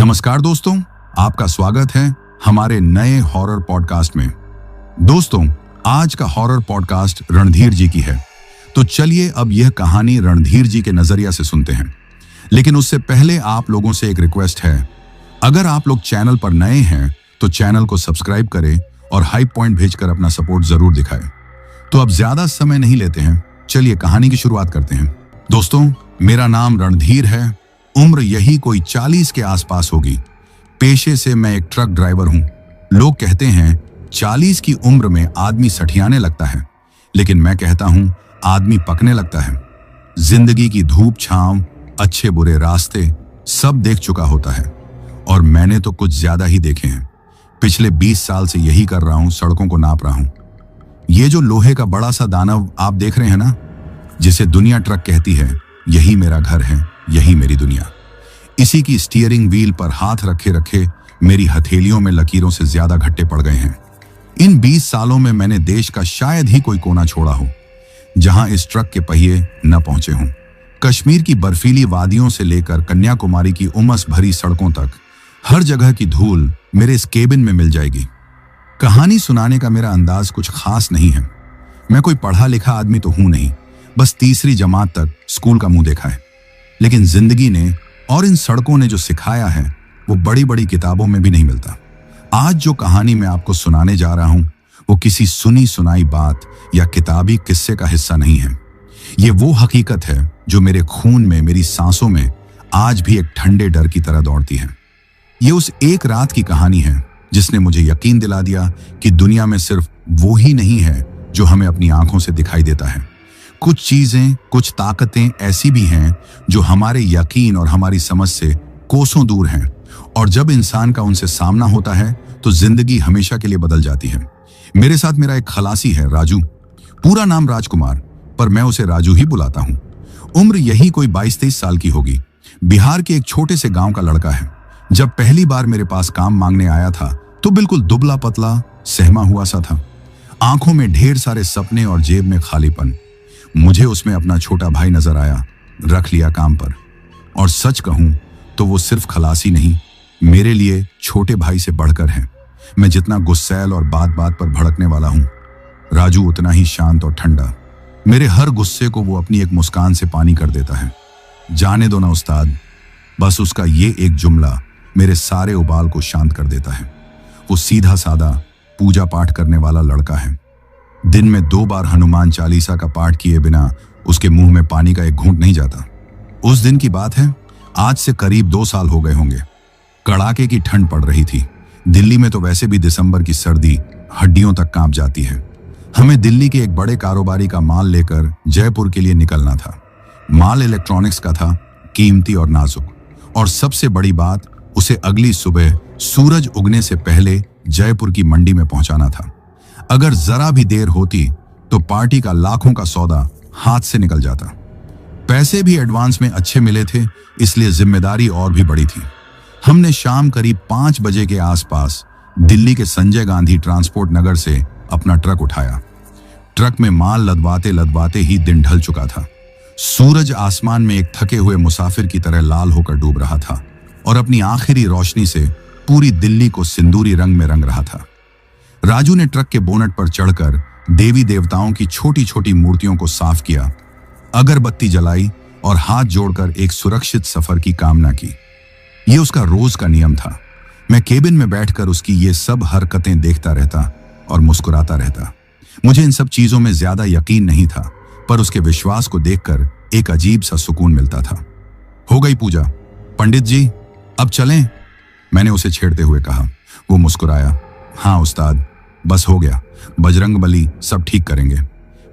नमस्कार दोस्तों, आपका स्वागत है हमारे नए हॉरर पॉडकास्ट में। दोस्तों, आज का हॉरर पॉडकास्ट रणधीर जी की है, तो चलिए अब यह कहानी रणधीर जी के नजरिया से सुनते हैं। लेकिन उससे पहले आप लोगों से एक रिक्वेस्ट है, अगर आप लोग चैनल पर नए हैं तो चैनल को सब्सक्राइब करें और हाइप पॉइंट भेजकर अपना सपोर्ट जरूर दिखाएं। तो अब ज्यादा समय नहीं लेते हैं, चलिए कहानी की शुरुआत करते हैं। दोस्तों, मेरा नाम रणधीर है, उम्र यही कोई 40 के आसपास होगी। पेशे से मैं एक ट्रक ड्राइवर हूं। लोग कहते हैं 40 की उम्र में आदमी सठियाने लगता है, लेकिन मैं कहता हूं आदमी पकने लगता है। जिंदगी की धूप छांव, अच्छे बुरे रास्ते सब देख चुका होता है, और मैंने तो कुछ ज्यादा ही देखे हैं। पिछले 20 साल से यही कर रहा हूं, सड़कों को नाप रहा हूं। ये जो लोहे का बड़ा सा दानव आप देख रहे हैं ना, जिसे दुनिया ट्रक कहती है, यही मेरा घर है, यही मेरी दुनिया। इसी की स्टीयरिंग व्हील पर हाथ रखे रखे मेरी हथेलियों में लकीरों से ज्यादा घट्टे पड़ गए हैं। इन 20 सालों में मैंने देश का शायद ही कोई कोना छोड़ा हो जहां इस ट्रक के पहिए न पहुंचे हों। कश्मीर की बर्फीली वादियों से लेकर कन्याकुमारी की उमस भरी सड़कों तक हर जगह की धूल मेरे इस केबिन में मिल जाएगी। कहानी सुनाने का मेरा अंदाज कुछ खास नहीं है। मैं कोई पढ़ा लिखा आदमी तो हूं नहीं, बस तीसरी जमात तक स्कूल का मुंह देखा है। लेकिन जिंदगी ने और इन सड़कों ने जो सिखाया है वो बड़ी बड़ी किताबों में भी नहीं मिलता। आज जो कहानी मैं आपको सुनाने जा रहा हूं वो किसी सुनी सुनाई बात या किताबी किस्से का हिस्सा नहीं है। ये वो हकीकत है जो मेरे खून में, मेरी सांसों में आज भी एक ठंडे डर की तरह दौड़ती है। ये उस एक रात की कहानी है जिसने मुझे यकीन दिला दिया कि दुनिया में सिर्फ वो ही नहीं है जो हमें अपनी आंखों से दिखाई देता है। कुछ चीजें, कुछ ताकतें ऐसी भी हैं जो हमारे यकीन और हमारी समझ से कोसों दूर हैं, और जब इंसान का उनसे सामना होता है तो जिंदगी हमेशा के लिए बदल जाती है। मेरे साथ मेरा एक खलासी है, राजू। पूरा नाम राजकुमार, पर मैं उसे राजू ही बुलाता हूं। उम्र यही कोई 22-23 साल की होगी। बिहार के एक छोटे से गांव का लड़का है। जब पहली बार मेरे पास काम मांगने आया था तो बिल्कुल दुबला पतला, सहमा हुआ सा था। आंखों में ढेर सारे सपने और जेब में खालीपन। मुझे उसमें अपना छोटा भाई नजर आया, रख लिया काम पर। और सच कहूं तो वो सिर्फ खलासी नहीं, मेरे लिए छोटे भाई से बढ़कर है। मैं जितना गुस्सैल और बात बात पर भड़कने वाला हूं, राजू उतना ही शांत और ठंडा। मेरे हर गुस्से को वो अपनी एक मुस्कान से पानी कर देता है। जाने दो ना उस्ताद, बस उसका ये एक जुमला मेरे सारे उबाल को शांत कर देता है। वो सीधा सादा पूजा पाठ करने वाला लड़का है। दिन में 2 बार हनुमान चालीसा का पाठ किए बिना उसके मुंह में पानी का एक घूंट नहीं जाता। उस दिन की बात है, आज से करीब 2 साल हो गए होंगे। कड़ाके की ठंड पड़ रही थी। दिल्ली में तो वैसे भी दिसंबर की सर्दी हड्डियों तक कांप जाती है। हमें दिल्ली के एक बड़े कारोबारी का माल लेकर जयपुर के लिए निकलना था। माल इलेक्ट्रॉनिक्स का था, कीमती और नाजुक। और सबसे बड़ी बात, उसे अगली सुबह सूरज उगने से पहले जयपुर की मंडी में पहुंचाना था। अगर जरा भी देर होती तो पार्टी का लाखों का सौदा हाथ से निकल जाता। पैसे भी एडवांस में अच्छे मिले थे, इसलिए जिम्मेदारी और भी बड़ी थी। हमने शाम करीब 5 बजे के आसपास दिल्ली के संजय गांधी ट्रांसपोर्ट नगर से अपना ट्रक उठाया। ट्रक में माल लदवाते लदवाते ही दिन ढल चुका था। सूरज आसमान में एक थके हुए मुसाफिर की तरह लाल होकर डूब रहा था और अपनी आखिरी रोशनी से पूरी दिल्ली को सिंदूरी रंग में रंग रहा था। राजू ने ट्रक के बोनट पर चढ़कर देवी देवताओं की छोटी छोटी मूर्तियों को साफ किया, अगरबत्ती जलाई और हाथ जोड़कर एक सुरक्षित सफर की कामना की। यह उसका रोज का नियम था। मैं केबिन में बैठकर उसकी ये सब हरकतें देखता रहता और मुस्कुराता रहता। मुझे इन सब चीजों में ज्यादा यकीन नहीं था, पर उसके विश्वास को देखकर एक अजीब सा सुकून मिलता था। हो गई पूजा, पंडित जी अब चलें, मैंने उसे छेड़ते हुए कहा। वो मुस्कुराया, हाँ उस्ताद, बस हो गया, बजरंगबली सब ठीक करेंगे।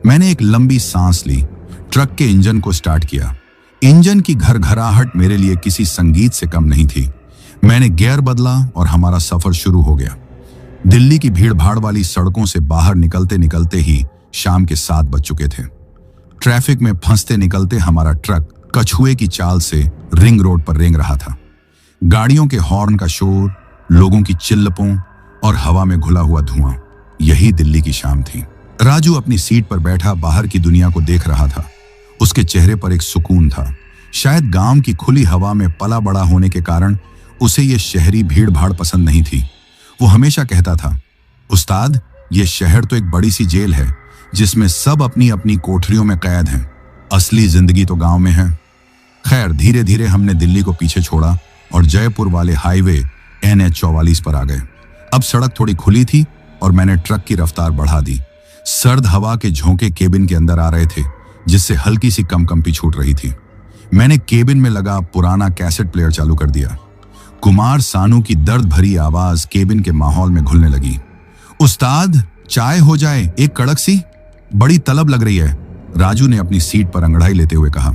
मैंने एक लंबी सांस ली, ट्रक के इंजन को स्टार्ट किया। इंजन की घरघराहट मेरे लिए किसी संगीत से कम नहीं थी। मैंने गियर बदला और हमारा सफर शुरू हो गया। दिल्ली की भीड़-भाड़ वाली सड़कों से बाहर निकलते निकलते ही शाम के 7 बज चुके थे। ट्रैफिक में फंसते निकलते हमारा ट्रक कछुए की चाल से रिंग रोड पर रेंग रहा था। गाड़ियों के हॉर्न का शोर, लोगों की चिल्लपों और हवा में घुला हुआ धुआं, यही दिल्ली की शाम थी। राजू अपनी सीट पर बैठा बाहर की दुनिया को देख रहा था। उसके चेहरे पर एक सुकून था। शायद गांव की खुली हवा में पला बड़ा होने के कारण उसे ये शहरी भीड़ भाड़ पसंद नहीं थी। वो हमेशा कहता था, उस्ताद, ये शहर तो एक बड़ी सी जेल है जिसमें सब अपनी अपनी कोठरियों में कैद हैं। असली जिंदगी तो गांव में है। खैर, धीरे धीरे हमने दिल्ली को पीछे छोड़ा और जयपुर वाले हाईवे NH 44 पर आ गए। अब सड़क थोड़ी खुली थी और मैंने ट्रक की रफ्तार बढ़ा दी। सर्द हवा के झोंके केबिन के अंदर आ रहे थे, जिससे हल्की सी कंपी छूट रही थी। मैंने केबिन में लगा पुराना कैसेट प्लेयर चालू कर दिया। कुमार सानू की दर्द भरी आवाज केबिन के माहौल में घुलने लगी। उस्ताद, चाय हो जाए, एक कड़क सी, बड़ी तलब लग रही है, राजू ने अपनी सीट पर अंगड़ाई लेते हुए कहा।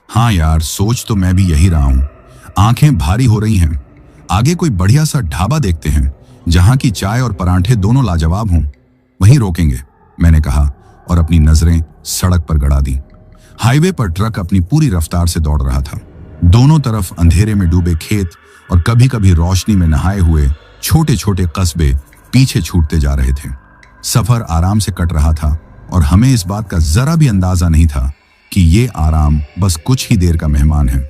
हाँ यार, सोच तो मैं भी यही रहा हूं। आंखें भारी हो रही हैं। आगे कोई बढ़िया सा ढाबा देखते हैं जहां की चाय और परांठे दोनों लाजवाब हों, वहीं रोकेंगे, मैंने कहा और अपनी नजरें सड़क पर गड़ा दी। हाईवे पर ट्रक अपनी पूरी रफ्तार से दौड़ रहा था। दोनों तरफ अंधेरे में डूबे खेत और कभी कभी रोशनी में नहाए हुए छोटे छोटे कस्बे पीछे छूटते जा रहे थे। सफर आराम से कट रहा था और हमें इस बात का जरा भी अंदाजा नहीं था कि ये आराम बस कुछ ही देर का मेहमान है।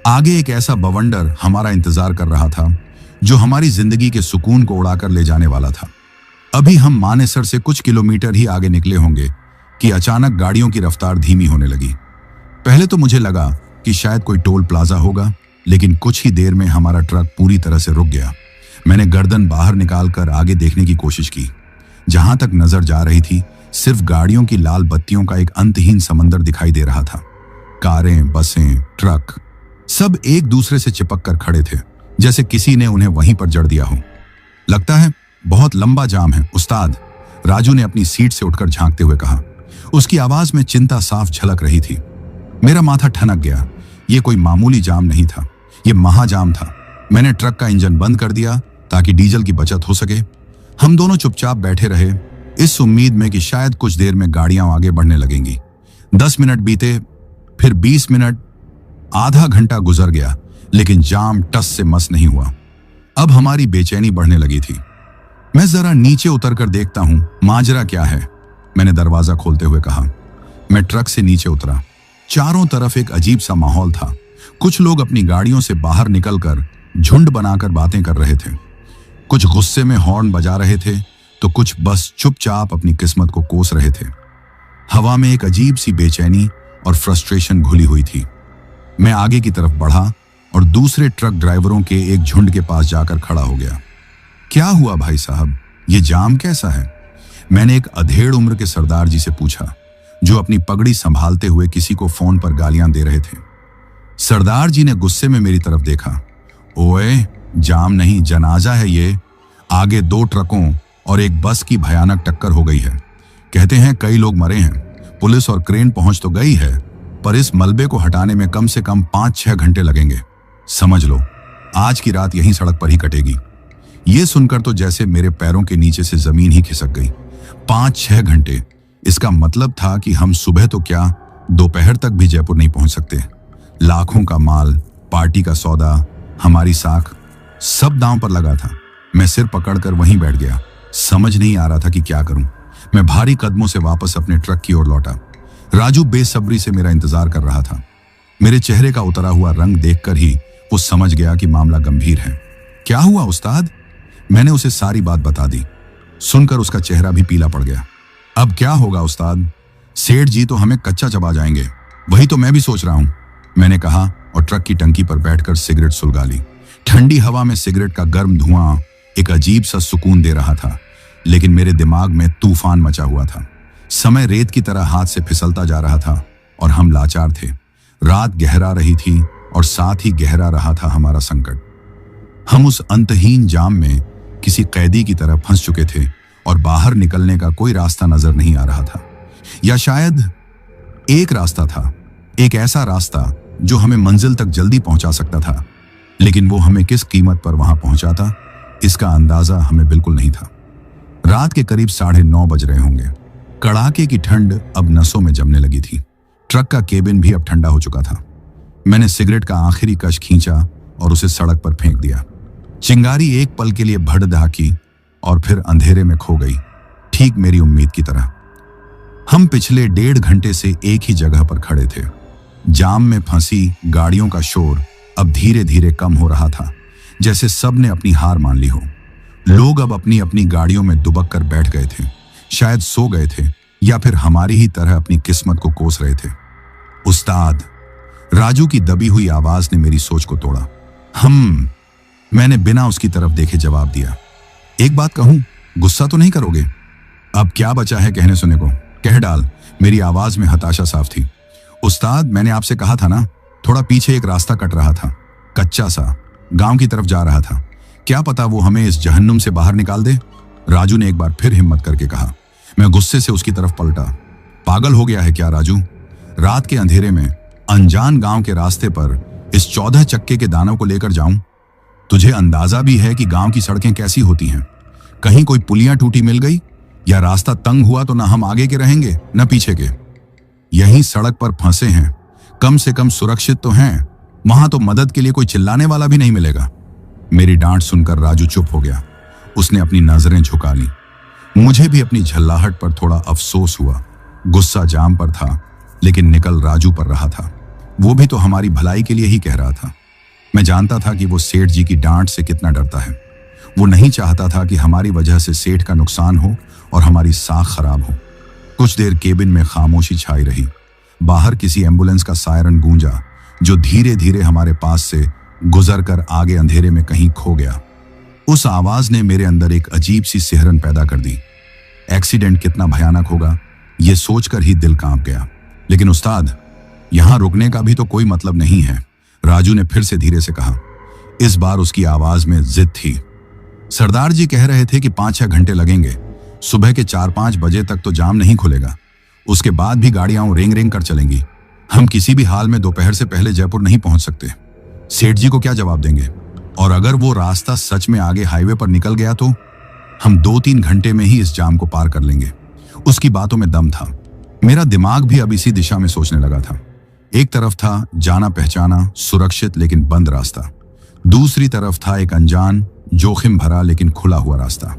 आगे एक ऐसा बवंडर हमारा इंतजार कर रहा था जो हमारी जिंदगी के सुकून को उड़ाकर ले जाने वाला था। अभी हम मानेसर से कुछ किलोमीटर ही आगे निकले होंगे कि अचानक गाड़ियों की रफ्तार धीमी होने लगी। पहले तो मुझे लगा कि शायद कोई टोल प्लाजा होगा, लेकिन कुछ ही देर में हमारा ट्रक पूरी तरह से रुक गया। मैंने गर्दन बाहर निकालकर आगे देखने की कोशिश की। जहां तक नजर जा रही थी, सिर्फ गाड़ियों की लाल बत्तियों का एक अंतहीन समंदर दिखाई दे रहा था। कारें, बसें, ट्रक सब एक दूसरे से चिपक कर खड़े थे, जैसे किसी ने उन्हें वहीं पर जड़ दिया हो। लगता है बहुत लंबा जाम है, उस्ताद, राजू ने अपनी सीट से उठकर झांकते हुए कहा। उसकी आवाज में चिंता साफ झलक रही थी। मेरा माथा ठनक गया। यह कोई मामूली जाम नहीं था, यह महाजाम था। मैंने ट्रक का इंजन बंद कर दिया ताकि डीजल की बचत हो सके। हम दोनों चुपचाप बैठे रहे, इस उम्मीद में कि शायद कुछ देर में गाड़ियां आगे बढ़ने लगेंगी। 10 मिनट बीते, फिर 20 मिनट, आधा घंटा गुजर गया, लेकिन जाम टस से मस नहीं हुआ। अब हमारी बेचैनी बढ़ने लगी थी। मैं जरा नीचे उतरकर देखता हूं, माजरा क्या है, मैंने दरवाजा खोलते हुए कहा। मैं ट्रक से नीचे उतरा। चारों तरफ एक अजीब सा माहौल था। कुछ लोग अपनी गाड़ियों से बाहर निकलकर झुंड बनाकर बातें कर रहे थे। कुछ गुस्से में हॉर्न बजा रहे थे, तो कुछ बस चुपचाप अपनी किस्मत को कोस रहे थे। हवा में एक अजीब सी बेचैनी और फ्रस्ट्रेशन घुली हुई थी। मैं आगे की तरफ बढ़ा और दूसरे ट्रक ड्राइवरों के एक झुंड के पास जाकर खड़ा हो गया। क्या हुआ भाई साहब, ये जाम कैसा है? मैंने एक अधेड़ उम्र के सरदार जी से पूछा, जो अपनी पगड़ी संभालते हुए किसी को फोन पर गालियां दे रहे थे। सरदार जी ने गुस्से में मेरी तरफ देखा। ओए, जाम नहीं, जनाजा है ये। आगे 2 ट्रकों और एक बस की भयानक टक्कर हो गई है। कहते हैं कई लोग मरे हैं। पुलिस और क्रेन पहुंच तो गई है, पर इस मलबे को हटाने में कम से कम 5-6 घंटे लगेंगे। समझ लो, आज की रात यहीं सड़क पर ही कटेगी। ये सुनकर तो जैसे मेरे पैरों के नीचे से जमीन ही खिसक गई। 5-6 घंटे, इसका मतलब था कि हम सुबह तो क्या, दोपहर तक भी जयपुर नहीं पहुंच सकते। लाखों का माल, पार्टी का सौदा, हमारी साख, सब दांव पर लगा था। मैं सिर पकड़कर वहीं बैठ गया। समझ नहीं आ रहा था कि क्या करूं। मैं भारी कदमों से वापस अपने ट्रक की ओर लौटा। राजू बेसब्री से मेरा इंतजार कर रहा था। मेरे चेहरे का उतरा हुआ रंग देखकर ही वो समझ गया कि मामला गंभीर है। क्या हुआ उस्ताद? मैंने उसे सारी बात बता दी। सुनकर उसका चेहरा भी पीला पड़ गया। अब क्या होगा उस्ताद? सेठ जी तो हमें कच्चा चबा जाएंगे। वही तो मैं भी सोच रहा हूं, मैंने कहा और ट्रक की टंकी पर बैठकर सिगरेट सुलगा ली। ठंडी हवा में सिगरेट का गर्म धुआं एक अजीब सा सुकून दे रहा था, लेकिन मेरे दिमाग में तूफान मचा हुआ था। समय रेत की तरह हाथ से फिसलता जा रहा था और हम लाचार थे। रात गहरा रही थी और साथ ही गहरा रहा था हमारा संकट। हम उस अंतहीन जाम में किसी कैदी की तरह फंस चुके थे और बाहर निकलने का कोई रास्ता नजर नहीं आ रहा था। या शायद एक रास्ता था, एक ऐसा रास्ता जो हमें मंजिल तक जल्दी पहुंचा सकता था, लेकिन वो हमें किस कीमत पर वहां पहुंचाता, इसका अंदाजा हमें बिल्कुल नहीं था। रात के करीब 9:30 बज रहे होंगे। कड़ाके की ठंड अब नसों में जमने लगी थी। ट्रक का केबिन भी अब ठंडा हो चुका था। मैंने सिगरेट का आखिरी कश खींचा और उसे सड़क पर फेंक दिया। चिंगारी एक पल के लिए भड़ दहाकी और फिर अंधेरे में खो गई, ठीक मेरी उम्मीद की तरह। हम पिछले 1.5 घंटे से एक ही जगह पर खड़े थे। जाम में फंसी गाड़ियों का शोर अब धीरे धीरे कम हो रहा था, जैसे सब ने अपनी हार मान ली हो। लोग अब अपनी अपनी गाड़ियों में दुबक कर बैठ गए थे, शायद सो गए थे या फिर हमारी ही तरह अपनी किस्मत को कोस रहे थे। उस्ताद, राजू की दबी हुई आवाज ने मेरी सोच को तोड़ा। मैंने बिना उसकी तरफ देखे जवाब दिया। एक बात कहूं, गुस्सा तो नहीं करोगे? अब क्या बचा है कहने सुने को, कह डाल। मेरी आवाज में हताशा साफ थी। उस्ताद, मैंने आपसे कहा था ना, थोड़ा पीछे एक रास्ता कट रहा था, कच्चा सा, गांव की तरफ जा रहा था। क्या पता वो हमें इस जहन्नुम से बाहर निकाल दे। राजू ने एक बार फिर हिम्मत करके कहा। मैं गुस्से से उसकी तरफ पलटा। पागल हो गया है क्या राजू? रात के अंधेरे में अनजान गांव के रास्ते पर इस 14 चक्के के दानों को लेकर जाऊं? तुझे अंदाजा भी है कि गांव की सड़कें कैसी होती हैं? कहीं कोई पुलियां टूटी मिल गई या रास्ता तंग हुआ तो ना हम आगे के रहेंगे न पीछे के। यहीं सड़क पर फंसे हैं, कम से कम सुरक्षित तो हैं। वहां तो मदद के लिए कोई चिल्लाने वाला भी नहीं मिलेगा। मेरी डांट सुनकर राजू चुप हो गया। उसने अपनी नजरें झुका ली। मुझे भी अपनी झल्लाहट पर थोड़ा अफसोस हुआ। गुस्सा जाम पर था, लेकिन निकल राजू पर रहा था। वो भी तो हमारी भलाई के लिए ही कह रहा था। मैं जानता था कि वो सेठ जी की डांट से कितना डरता है। वो नहीं चाहता था कि हमारी वजह से सेठ का नुकसान हो और हमारी साख खराब हो। कुछ देर केबिन में खामोशी छाई रही। बाहर किसी एम्बुलेंस का सायरन गूंजा, जो धीरे धीरे हमारे पास से गुजरकर आगे अंधेरे में कहीं खो गया। उस आवाज ने मेरे अंदर एक अजीब सी सिहरन पैदा कर दी। एक्सीडेंट कितना भयानक होगा, यह सोचकर ही दिल कांप गया। लेकिन उस्ताद, यहां रुकने का भी तो कोई मतलब नहीं है, राजू ने फिर से धीरे से कहा। इस बार उसकी आवाज में जिद थी। सरदार जी कह रहे थे कि 5-6 घंटे लगेंगे। सुबह के 4-5 बजे तक तो जाम नहीं खुलेगा। उसके बाद भी गाड़ियां रेंग रेंग कर चलेंगी। हम किसी भी हाल में दोपहर से पहले जयपुर नहीं पहुंच सकते। सेठ जी को क्या जवाब देंगे? और अगर वो रास्ता सच में आगे हाईवे पर निकल गया तो हम 2-3 घंटे में ही इस जाम को पार कर लेंगे। उसकी बातों में दम था। मेरा दिमाग भी अब इसी दिशा में सोचने लगा था। एक तरफ था जाना पहचाना, सुरक्षित लेकिन बंद रास्ता। दूसरी तरफ था एक अनजान, जोखिम भरा लेकिन खुला हुआ रास्ता।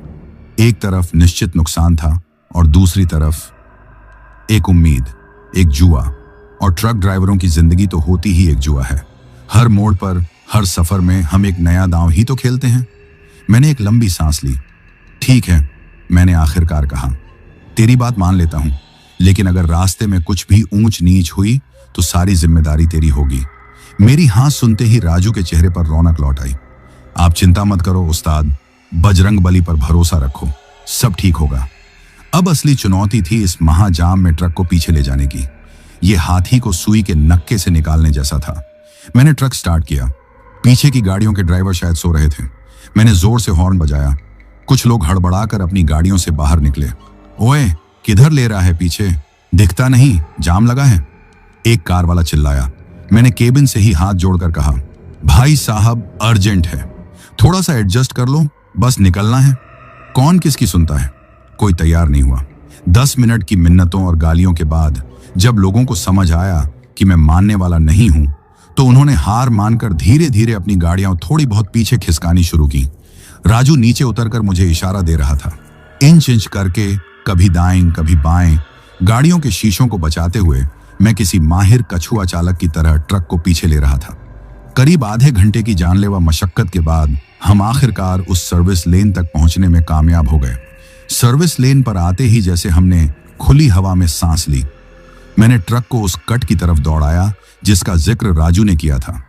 एक तरफ निश्चित नुकसान था और दूसरी तरफ एक उम्मीद, एक जुआ। और ट्रक ड्राइवरों की जिंदगी तो होती ही एक जुआ है। हर मोड़ पर, हर सफर में हम एक नया दांव ही तो खेलते हैं। मैंने एक लंबी सांस ली। ठीक है, मैंने आखिरकार कहा, तेरी बात मान लेता हूं, लेकिन अगर रास्ते में कुछ भी ऊंच नीच हुई तो सारी जिम्मेदारी तेरी होगी। मेरी हाँ सुनते ही राजू के चेहरे पर रौनक लौट आई। आप चिंता मत करो उस्ताद, बजरंग बली पर भरोसा रखो, सब ठीक होगा। अब असली चुनौती थी इस महाजाम में ट्रक को पीछे ले जाने की। यह हाथी को सुई के नक्के से निकालने जैसा था। मैंने ट्रक स्टार्ट किया। पीछे की गाड़ियों के ड्राइवर शायद सो रहे थे। मैंने जोर से हॉर्न बजाया। कुछ लोग हड़बड़ाकर अपनी गाड़ियों से बाहर निकले। ओए, किधर ले रहा है पीछे? दिखता नहीं, जाम लगा है, एक कार वाला चिल्लाया। मैंने केबिन से ही हाथ जोड़कर कहा, भाई साहब अर्जेंट है, थोड़ा सा एडजस्ट कर लो, बस निकलना है। कौन किसकी सुनता है? कोई तैयार नहीं हुआ। 10 मिनट की मिन्नतों और गालियों के बाद जब लोगों को समझ आया कि मैं मानने वाला नहीं हूं, तो उन्होंने हार मानकर धीरे धीरे अपनी गाड़ियां थोड़ी बहुत पीछे खिसकानी शुरू की। राजू नीचे उतरकर मुझे इशारा दे रहा था। इंच इंच करके, कभी दाएं कभी बाएं, गाड़ियों के शीशों को बचाते हुए मैं किसी माहिर कछुआ चालक की तरह ट्रक को पीछे ले रहा था। करीब आधे घंटे की जानलेवा मशक्कत के बाद हम आखिरकार उस सर्विस लेन तक पहुंचने में कामयाब हो गए। सर्विस लेन पर आते ही जैसे हमने खुली हवा में सांस ली। मैंने ट्रक को उस कट की तरफ दौड़ाया जिसका जिक्र राजू ने किया था।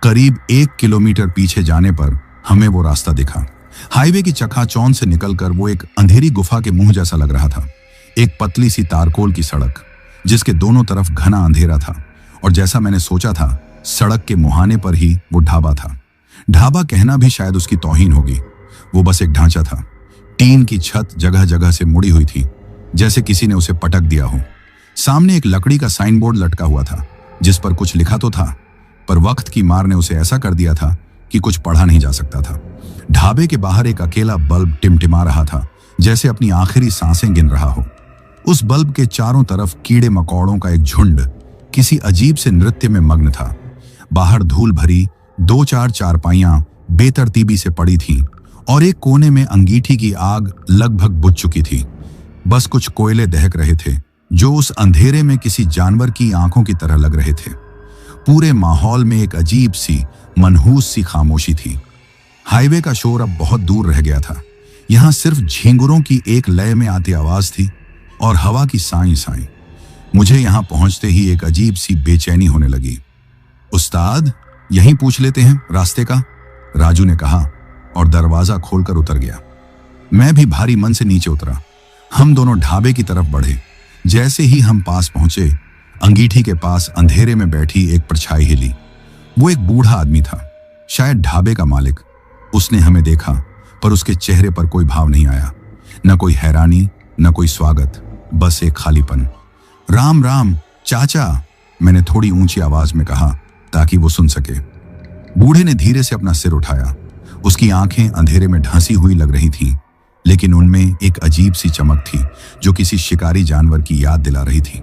करीब 1 किलोमीटर पीछे जाने पर हमें वो रास्ता दिखा। हाईवे की चकाचौंध से निकलकर वो एक अंधेरी गुफा के मुंह जैसा लग रहा था। एक पतली सी तारकोल की सड़क जिसके दोनों तरफ घना अंधेरा था, और जैसा मैंने सोचा था, सड़क के मुहाने पर ही वो ढाबा था। ढाबा कहना भी शायद उसकी तौहीन होगी। वो बस एक ढांचा था। टीन की छत जगह जगह से मुड़ी हुई थी, जैसे किसी ने उसे पटक दिया हो। सामने एक लकड़ी का साइन बोर्ड लटका हुआ था जिस पर कुछ लिखा तो था, पर वक्त की मार ने उसे ऐसा कर दिया था कि कुछ पढ़ा नहीं जा सकता था। ढाबे के बाहर एक अकेला बल्ब टिमटिमा रहा था, जैसे अपनी आखिरी सांसें गिन रहा हो। उस बल्ब के चारों तरफ कीड़े मकोड़ों का एक झुंड किसी अजीब से नृत्य में मग्न था। बाहर धूल भरी 2-4 चारपाइयां बेतरतीबी से पड़ी थीं और एक कोने में अंगीठी की आग लगभग बुझ चुकी थी। बस कुछ कोयले दहक रहे थे जो उस अंधेरे में किसी जानवर की आंखों की तरह लग रहे थे। पूरे माहौल में एक अजीब सी मनहूस सी खामोशी थी। हाईवे का शोर अब बहुत दूर रह गया था। यहां सिर्फ झींगुरों की एक लय में आती आवाज थी और हवा की साई साई। मुझे यहां पहुंचते ही एक अजीब सी बेचैनी होने लगी। उस्ताद, यहीं पूछ लेते हैं रास्ते का, राजू ने कहा और दरवाजा खोलकर उतर गया। मैं भी भारी मन से नीचे उतरा। हम दोनों ढाबे की तरफ बढ़े। जैसे ही हम पास पहुंचे, अंगीठी के पास अंधेरे में बैठी एक परछाई हिली। वो एक बूढ़ा आदमी था, शायद ढाबे का मालिक। उसने हमें देखा, पर उसके चेहरे पर कोई भाव नहीं आया। न कोई हैरानी, न कोई स्वागत, बस एक खालीपन। राम राम चाचा, मैंने थोड़ी ऊंची आवाज में कहा ताकि वो सुन सके। बूढ़े ने धीरे से अपना सिर उठाया। उसकी आंखें अंधेरे में ढंसी हुई लग रही थीं, लेकिन उनमें एक अजीब सी चमक थी जो किसी शिकारी जानवर की याद दिला रही थी।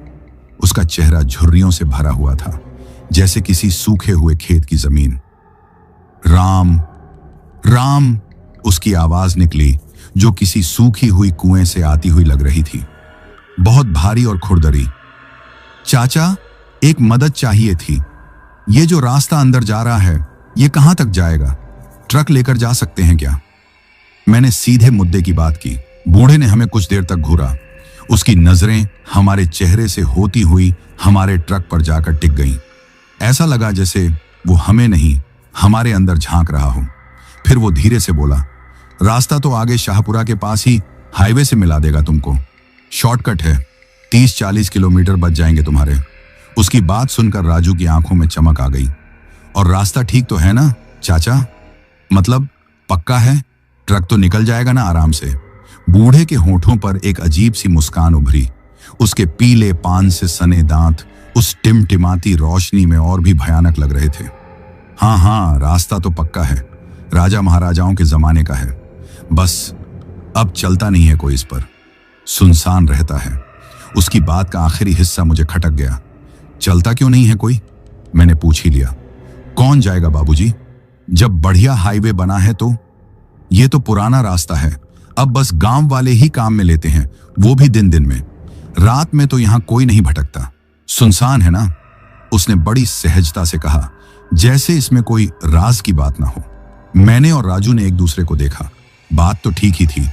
उसका चेहरा झुर्रियों से भरा हुआ था, जैसे किसी सूखे हुए खेत की जमीन। राम राम, उसकी आवाज निकली जो किसी सूखी हुई कुएं से आती हुई लग रही थी, बहुत भारी और खुरदरी। चाचा, एक मदद चाहिए थी। ये जो रास्ता अंदर जा रहा है, ये कहां तक जाएगा? ट्रक लेकर जा सकते हैं क्या? मैंने सीधे मुद्दे की बात की। बूढ़े ने हमें कुछ देर तक घूरा। उसकी नजरें हमारे चेहरे से होती हुई हमारे ट्रक पर जाकर टिक गईं। ऐसा लगा जैसे वो हमें नहीं, हमारे अंदर झांक रहा हो। फिर वो धीरे से बोला, रास्ता तो आगे शाहपुरा के पास ही हाईवे से मिला देगा तुमको। शॉर्टकट है, 30-40 किलोमीटर बच जाएंगे तुम्हारे। उसकी बात सुनकर राजू की आंखों में चमक आ गई। और रास्ता ठीक तो है ना चाचा? मतलब पक्का है? ट्रक तो निकल जाएगा ना आराम से? बूढ़े के होठों पर एक अजीब सी मुस्कान उभरी। उसके पीले पान से सने दांत उस टिमटिमाती रोशनी में और भी भयानक लग रहे थे। हाँ हाँ, रास्ता तो पक्का है, राजा महाराजाओं के जमाने का है। बस अब चलता नहीं है कोई इस पर, सुनसान रहता है। उसकी बात का आखिरी हिस्सा मुझे खटक गया। चलता क्यों नहीं है कोई? मैंने पूछ ही लिया। कौन जाएगा बाबूजी? जब बढ़िया हाईवे बना है तो? ये तो पुराना रास्ता है, अब बस गांव वाले ही काम में लेते हैं, वो भी दिन दिन में। रात में तो यहां कोई नहीं भटकता। सुनसान है ना? उसने बड़ी सहजता से कहा, जैसे इसमें कोई राज की बात ना हो। मैंने और राजू ने एक दूसरे को देखा। बात तो ठीक ही थी।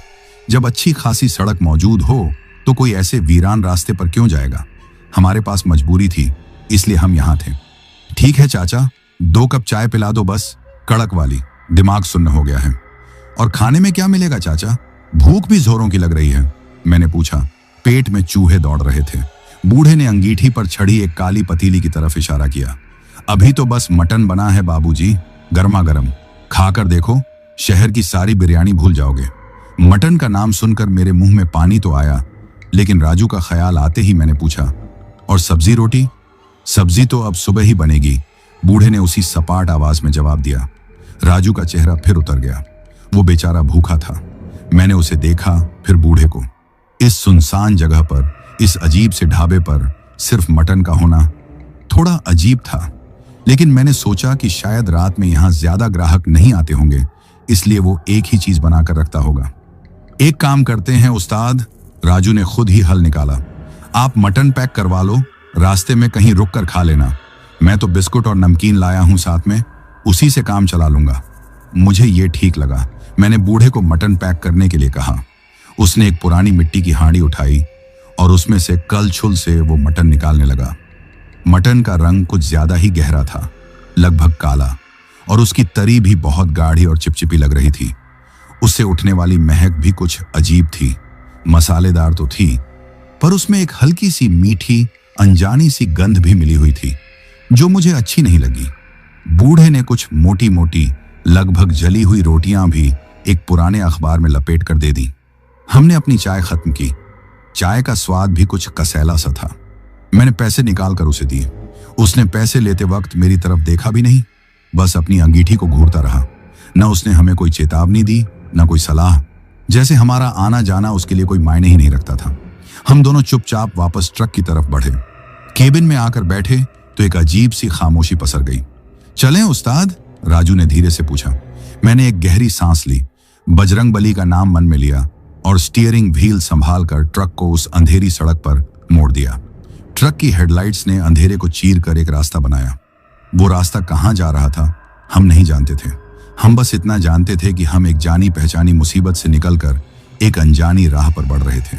जब अच्छी खासी सड़क मौजूद हो तो कोई ऐसे वीरान रास्ते पर क्यों जाएगा? हमारे पास मजबूरी थी, इसलिए हम यहां थे। ठीक है चाचा, 2 कप चाय पिला दो बस, कड़क वाली, दिमाग सुन्न हो गया है। और खाने में क्या मिलेगा चाचा? भूख भी जोरों की लग रही है, मैंने पूछा। पेट में चूहे दौड़ रहे थे। बूढ़े ने अंगीठी पर छड़ी एक काली पतीली की तरफ इशारा किया। अभी तो बस मटन बना है बाबूजी, गर्मा गर्म, खाकर देखो, शहर की सारी बिरयानी भूल जाओगे। मटन का नाम सुनकर मेरे मुंह में पानी तो आया, लेकिन राजू का ख्याल आते ही मैंने पूछा, और सब्जी रोटी? सब्जी तो अब सुबह ही बनेगी, बूढ़े ने उसी सपाट आवाज में जवाब दिया। राजू का चेहरा फिर उतर गया। वो बेचारा भूखा था। मैंने उसे देखा, फिर बूढ़े को। इस सुनसान जगह पर, इस अजीब से ढाबे पर सिर्फ मटन का होना थोड़ा अजीब था। लेकिन मैंने सोचा कि शायद रात में यहां ज्यादा ग्राहक नहीं आते होंगे, इसलिए वो एक ही चीज बनाकर रखता होगा। एक काम करते हैं उस्ताद, राजू ने खुद ही हल निकाला। आप मटन पैक करवा लो, रास्ते में कहीं रुक कर खा लेना। मैं तो बिस्कुट और नमकीन लाया हूं साथ में, उसी से काम चला लूंगा। मुझे ये ठीक लगा। मैंने बूढ़े को मटन पैक करने के लिए कहा। उसने एक पुरानी मिट्टी की हांडी उठाई और उसमें से कलछुल से वो मटन निकालने लगा। मटन का रंग कुछ ज्यादा ही गहरा था, लगभग काला, और उसकी तरी भी बहुत गाढ़ी और चिपचिपी लग रही थी। उससे उठने वाली महक भी कुछ अजीब थी। मसालेदार तो थी, पर उसमें एक हल्की सी मीठी अनजानी सी गंध भी मिली हुई थी, जो मुझे अच्छी नहीं लगी। बूढ़े ने कुछ मोटी मोटी लगभग जली हुई रोटियां भी एक पुराने अखबार में लपेट कर दे दी। हमने अपनी चाय खत्म की। चाय का स्वाद भी कुछ कसैला सा था। मैंने पैसे निकालकर उसे दिए। उसने पैसे लेते वक्त मेरी तरफ देखा भी नहीं, बस अपनी अंगीठी को घूरता रहा। न उसने हमें कोई चेतावनी दी, न कोई सलाह, जैसे हमारा आना जाना उसके लिए कोई मायने ही नहीं रखता था। हम दोनों चुपचाप वापस ट्रक की तरफ बढ़े। केबिन में आकर बैठे तो एक अजीब सी खामोशी पसर गई। चलें उस्ताद? राजू ने धीरे से पूछा। मैंने एक गहरी सांस ली, बजरंगबली का नाम मन में लिया और स्टीयरिंग व्हील संभालकर ट्रक को उस अंधेरी सड़क पर मोड़ दिया। ट्रक की हेडलाइट्स ने अंधेरे को चीर कर एक रास्ता बनाया। वो रास्ता कहाँ जा रहा था हम नहीं जानते थे, हम बस इतना जानते थे कि हम एक जानी पहचानी मुसीबत से निकलकर एक अनजानी राह पर बढ़ रहे थे।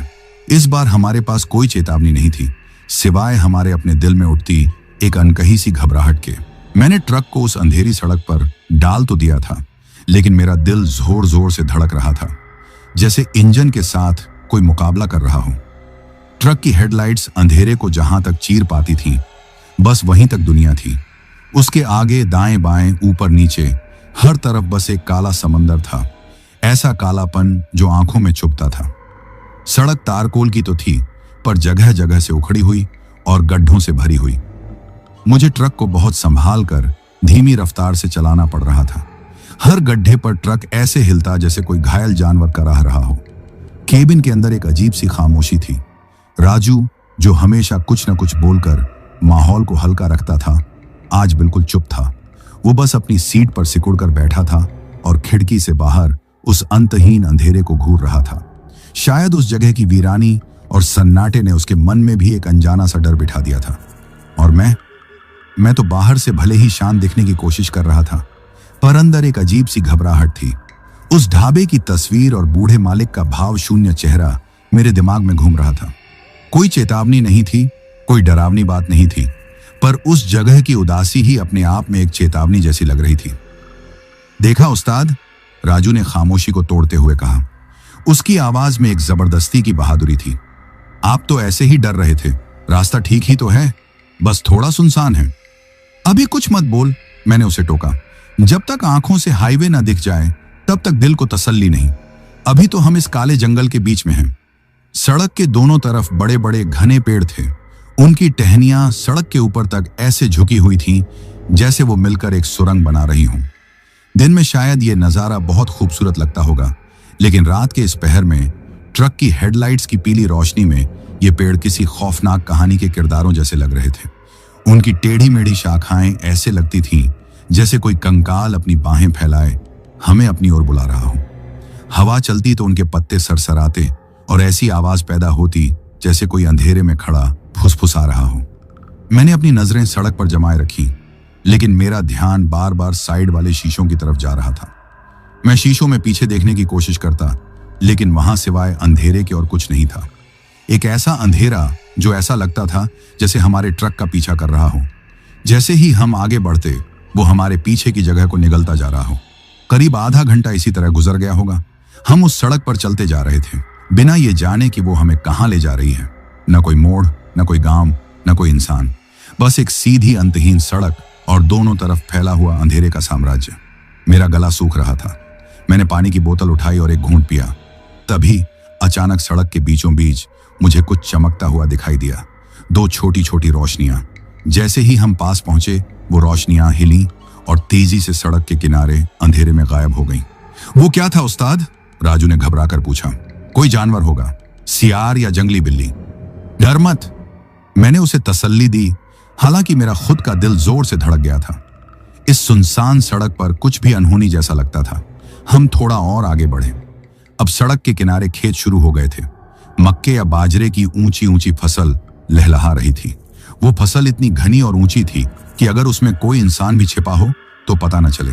इस बार हमारे पास कोई चेतावनी नहीं थी, सिवाय हमारे अपने दिल में उठती एक अनकही सी घबराहट के। मैंने ट्रक को उस अंधेरी सड़क पर डाल तो दिया था, लेकिन मेरा दिल जोर जोर से धड़क रहा था, जैसे इंजन के साथ कोई मुकाबला कर रहा हो। ट्रक की हेडलाइट्स अंधेरे को जहां तक चीर पाती थीं, बस वहीं तक दुनिया थी। उसके आगे दाएं बाएं ऊपर नीचे हर तरफ बस एक काला समंदर था, ऐसा कालापन जो आंखों में चुभता था। सड़क तारकोल की तो थी, पर जगह जगह से उखड़ी हुई और गड्ढों से भरी हुई। मुझे ट्रक को बहुत संभाल कर धीमी रफ्तार से चलाना पड़ रहा था। हर गड्ढे पर ट्रक ऐसे हिलता जैसे कोई घायल जानवर कराह रहा हो। केबिन के अंदर एक अजीब सी खामोशी थी। राजू, जो हमेशा कुछ न कुछ बोलकर माहौल को हल्का रखता था, आज बिल्कुल चुप था। वो बस अपनी सीट पर सिकुड़कर बैठा था और खिड़की से बाहर उस अंतहीन अंधेरे को घूर रहा था। शायद उस जगह की वीरानी और सन्नाटे ने उसके मन में भी एक अनजाना सा डर बिठा दिया था। और मैं तो बाहर से भले ही शांत दिखने की कोशिश कर रहा था, पर अंदर एक अजीब सी घबराहट थी। उस ढाबे की तस्वीर और बूढ़े मालिक का भाव शून्य चेहरा मेरे दिमाग में घूम रहा था। कोई चेतावनी नहीं थी, कोई डरावनी बात नहीं थी, पर उस जगह की उदासी ही अपने आप में एक चेतावनी जैसी लग रही थी। देखा उस्ताद, राजू ने खामोशी को तोड़ते हुए कहा। उसकी आवाज में एक जबरदस्ती की बहादुरी थी। आप तो ऐसे ही डर रहे थे, रास्ता ठीक ही तो है, बस थोड़ा सुनसान है। अभी कुछ मत बोल, मैंने उसे टोका। जब तक आंखों से हाईवे ना दिख जाए तब तक दिल को तसल्ली नहीं। अभी तो हम इस काले जंगल के बीच में हैं। सड़क के दोनों तरफ बड़े बड़े घने पेड़ थे। उनकी टहनियां सड़क के ऊपर तक ऐसे झुकी हुई थीं जैसे वो मिलकर एक सुरंग बना रही हों। दिन में शायद ये नजारा बहुत खूबसूरत लगता होगा, लेकिन रात के इस पहर में ट्रक की हेडलाइट्स की पीली रोशनी में ये पेड़ किसी खौफनाक कहानी के किरदारों जैसे लग रहे थे। उनकी टेढ़ी मेढ़ी शाखाएं ऐसे लगती थीं जैसे कोई कंकाल अपनी बाहें फैलाए हमें अपनी ओर बुला रहा हो। हवा चलती तो उनके पत्ते सरसराते और ऐसी आवाज पैदा होती जैसे कोई अंधेरे में खड़ा फुसफुसा रहा हो। मैंने अपनी नजरें सड़क पर जमाए रखी, लेकिन मेरा ध्यान बार बार साइड वाले शीशों की तरफ जा रहा था। मैं शीशों में पीछे देखने की कोशिश करता, लेकिन वहां सिवाय अंधेरे के और कुछ नहीं था। एक ऐसा अंधेरा जो ऐसा लगता था जैसे हमारे ट्रक का पीछा कर रहा हो। जैसे ही हम आगे बढ़ते, वो हमारे पीछे की जगह को निगलता जा रहा हो। करीब आधा घंटा इसी तरह गुजर गया होगा। हम उस सड़क पर चलते जा रहे थे, बिना ये जाने कि वो हमें कहां ले जा रही है। न कोई मोड़, न कोई गांव, न कोई इंसान, बस एक सीधी अंतहीन सड़क और दोनों तरफ फैला हुआ अंधेरे का साम्राज्य। मेरा गला सूख रहा था। मैंने पानी की बोतल उठाई और एक घूंट पिया। तभी अचानक सड़क के बीचों बीच मुझे कुछ चमकता हुआ दिखाई दिया। दो छोटी छोटी रोशनियां। जैसे ही हम पास पहुंचे, वो रोशनियां हिली और तेजी से सड़क के किनारे अंधेरे में गायब हो गईं। वो क्या था उस्ताद? राजू ने घबराकर पूछा। कोई जानवर होगा, सियार या जंगली बिल्ली। डर मत, मैंने उसे तसल्ली दी, हालांकि मेरा खुद का दिल जोर से धड़क गया था। इस सुनसान सड़क पर कुछ भी अनहोनी जैसा लगता था। हम थोड़ा और आगे बढ़े। अब सड़क के किनारे खेत शुरू हो गए थे। मक्के या बाजरे की ऊंची ऊंची फसल लहलहा रही थी। वो फसल इतनी घनी और ऊंची थी कि अगर उसमें कोई इंसान भी छिपा हो तो पता न चले।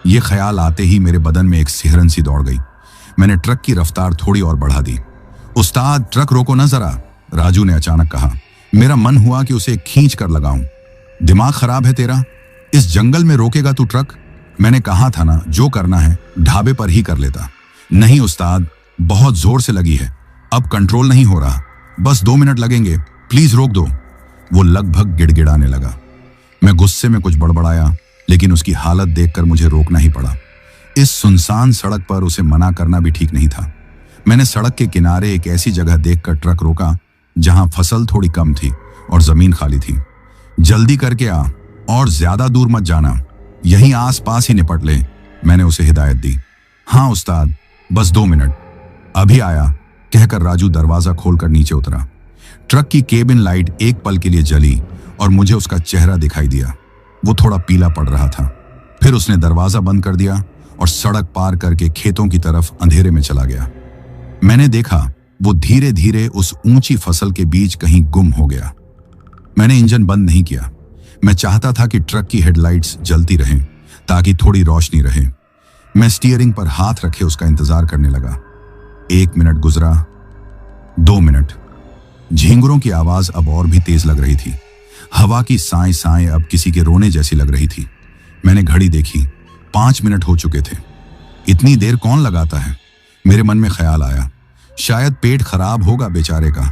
ये ख्याल आते ही मेरे बदन में एक सिहरन सी दौड़ गई। मैंने ट्रक की रफ्तार थोड़ी और बढ़ा दी। उस्ताद, ट्रक रोको ना जरा, राजू ने अचानक कहा। मेरा मन हुआ कि उसे खींच कर लगाऊं। दिमाग खराब है तेरा? इस जंगल में रोकेगा तू ट्रक? मैंने कहा था ना, जो करना है ढाबे पर ही कर लेता। नहीं उस्ताद, बहुत जोर से लगी है, अब कंट्रोल नहीं हो रहा। बस 2 मिनट लगेंगे, प्लीज रोक दो। वो लगभग गिड़गिड़ाने लगा। मैं गुस्से में कुछ बड़बड़ाया, लेकिन उसकी हालत देखकर मुझे रोकना ही पड़ा। इस सुनसान सड़क पर उसे मना करना भी ठीक नहीं था। मैंने सड़क के किनारे एक ऐसी जगह देखकर ट्रक रोका जहां फसल थोड़ी कम थी और जमीन खाली थी। जल्दी करके आ और ज्यादा दूर मत जाना, यहीं आसपास ही निपट ले, मैंने उसे हिदायत दी। हाँ उस्ताद, बस 2 मिनट, अभी आया, कहकर राजू दरवाजा खोलकर नीचे उतरा। ट्रक की केबिन लाइट एक पल के लिए जली और मुझे उसका चेहरा दिखाई दिया। वो थोड़ा पीला पड़ रहा था। फिर उसने दरवाजा बंद कर दिया और सड़क पार करके खेतों की तरफ अंधेरे में चला गया। मैंने देखा वो धीरे धीरे उस ऊंची फसल के बीच कहीं गुम हो गया। मैंने इंजन बंद नहीं किया। मैं चाहता था कि ट्रक की हेडलाइट्स जलती रहें ताकि थोड़ी रोशनी रहे। मैं स्टीयरिंग पर हाथ रखे उसका इंतजार करने लगा। 1 मिनट गुजरा, 2 मिनट। झींगुरों की आवाज अब और भी तेज लग रही थी। हवा की साएं साएं अब किसी के रोने जैसी लग रही थी। मैंने घड़ी देखी, 5 मिनट हो चुके थे। इतनी देर कौन लगाता है? मेरे मन में ख्याल आया, शायद पेट खराब होगा बेचारे का।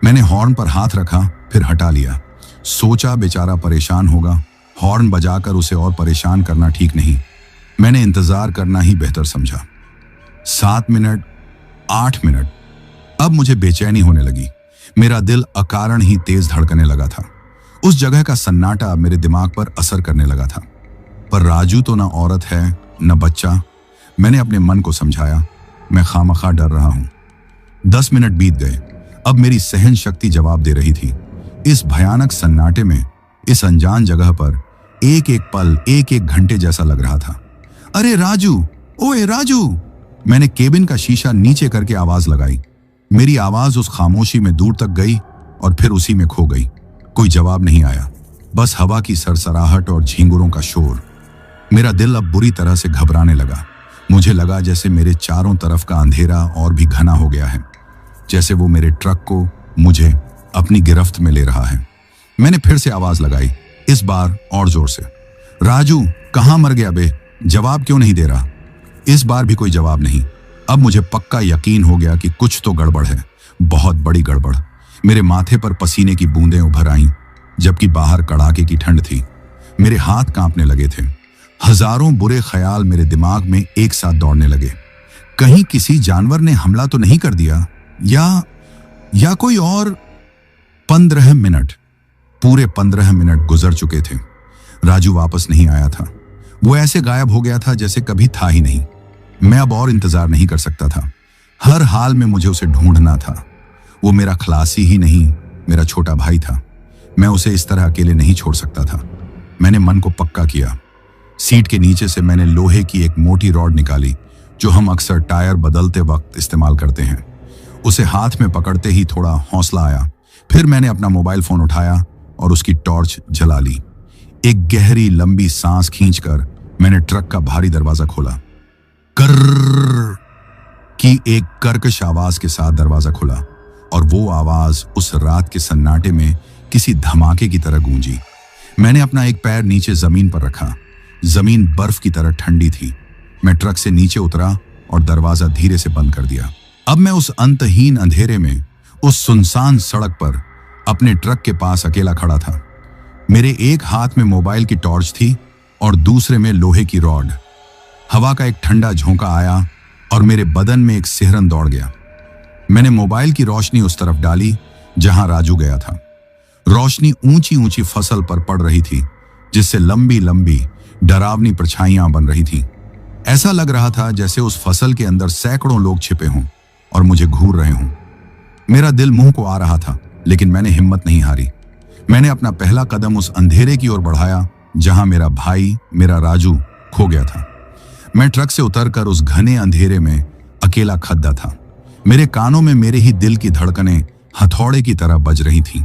मैंने हॉर्न पर हाथ रखा, फिर हटा लिया। सोचा बेचारा परेशान होगा, हॉर्न बजाकर उसे और परेशान करना ठीक नहीं। मैंने इंतजार करना ही बेहतर समझा। 7 मिनट, 8 मिनट। अब मुझे बेचैनी होने लगी। मेरा दिल अकारण ही तेज धड़कने लगा था। उस जगह का सन्नाटा मेरे दिमाग पर असर करने लगा था। पर राजू तो ना औरत है न बच्चा। मैंने अपने मन को समझाया, मैं खामखा डर रहा हूं। 10 मिनट बीत गए। अब मेरी सहन शक्ति जवाब दे रही थी। इस भयानक सन्नाटे में, इस अनजान जगह पर एक एक पल एक एक घंटे जैसा लग रहा था। अरे राजू, ओए राजू! मैंने केबिन का शीशा नीचे करके आवाज लगाई। मेरी आवाज उस खामोशी में दूर तक गई और फिर उसी में खो गई। कोई जवाब नहीं आया, बस हवा की सरसराहट और झींगुरों का शोर। मेरा दिल अब बुरी तरह से घबराने लगा। मुझे लगा जैसे मेरे चारों तरफ का अंधेरा और भी घना हो गया है, जैसे वो मेरे ट्रक को, मुझे अपनी गिरफ्त में ले रहा है। मैंने फिर से आवाज लगाई, इस बार और जोर से। राजू, कहां मर गया बे? जवाब क्यों नहीं दे रहा? इस बार भी कोई जवाब नहीं। अब मुझे पक्का यकीन हो गया कि कुछ तो गड़बड़ है, बहुत बड़ी गड़बड़। मेरे माथे पर पसीने की बूंदें उभर आईं, जबकि बाहर कड़ाके की ठंड थी। मेरे हाथ कांपने लगे थे। हजारों बुरे ख्याल मेरे दिमाग में एक साथ दौड़ने लगे। कहीं किसी जानवर ने हमला तो नहीं कर दिया, या कोई और। 15 मिनट, पूरे 15 मिनट गुजर चुके थे। राजू वापस नहीं आया था। वो ऐसे गायब हो गया था जैसे कभी था ही नहीं। मैं अब और इंतजार नहीं कर सकता था। हर हाल में मुझे उसे ढूंढना था। वो मेरा खलासी ही नहीं, मेरा छोटा भाई था। मैं उसे इस तरह अकेले नहीं छोड़ सकता था। मैंने मन को पक्का किया। सीट के नीचे से मैंने लोहे की एक मोटी रॉड निकाली, जो हम अक्सर टायर बदलते वक्त इस्तेमाल करते हैं। उसे हाथ में पकड़ते ही थोड़ा हौसला आया। फिर मैंने अपना मोबाइल फोन उठाया और उसकी टॉर्च जला ली। एक गहरी लंबी सांस खींचकर मैंने ट्रक का भारी दरवाजा खोला। कर्र की एक कर्कश आवाज के साथ दरवाजा खुला और वो आवाज उस रात के सन्नाटे में किसी धमाके की तरह गूंजी। मैंने अपना एक पैर नीचे जमीन पर रखा। जमीन बर्फ की तरह ठंडी थी। मैं ट्रक से नीचे उतरा और दरवाजा धीरे से बंद कर दिया। अब मैं उस अंतहीन अंधेरे में, उस सुनसान सड़क पर अपने ट्रक के पास अकेला खड़ा था। मेरे एक हाथ में मोबाइल की टॉर्च थी और दूसरे में लोहे की रॉड। हवा का एक ठंडा झोंका आया और मेरे बदन में एक सिहरन दौड़ गया। मैंने मोबाइल की रोशनी उस तरफ डाली जहां राजू गया था। रोशनी ऊंची ऊंची फसल पर पड़ रही थी, जिससे लंबी लंबी डरावनी परछाइयां बन रही थीं। ऐसा लग रहा था जैसे उस फसल के अंदर सैकड़ों लोग छिपे हों और मुझे घूर रहे हों। मेरा दिल मुंह को आ रहा था, लेकिन मैंने हिम्मत नहीं हारी। मैंने अपना पहला कदम उस अंधेरे की ओर बढ़ाया जहां मेरा भाई, मेरा राजू, खो गया था। मैं ट्रक से उतरकर उस घने अंधेरे में अकेला खद्दा था। मेरे कानों में मेरे ही दिल की धड़कनें हथौड़े की तरह बज रही थीं।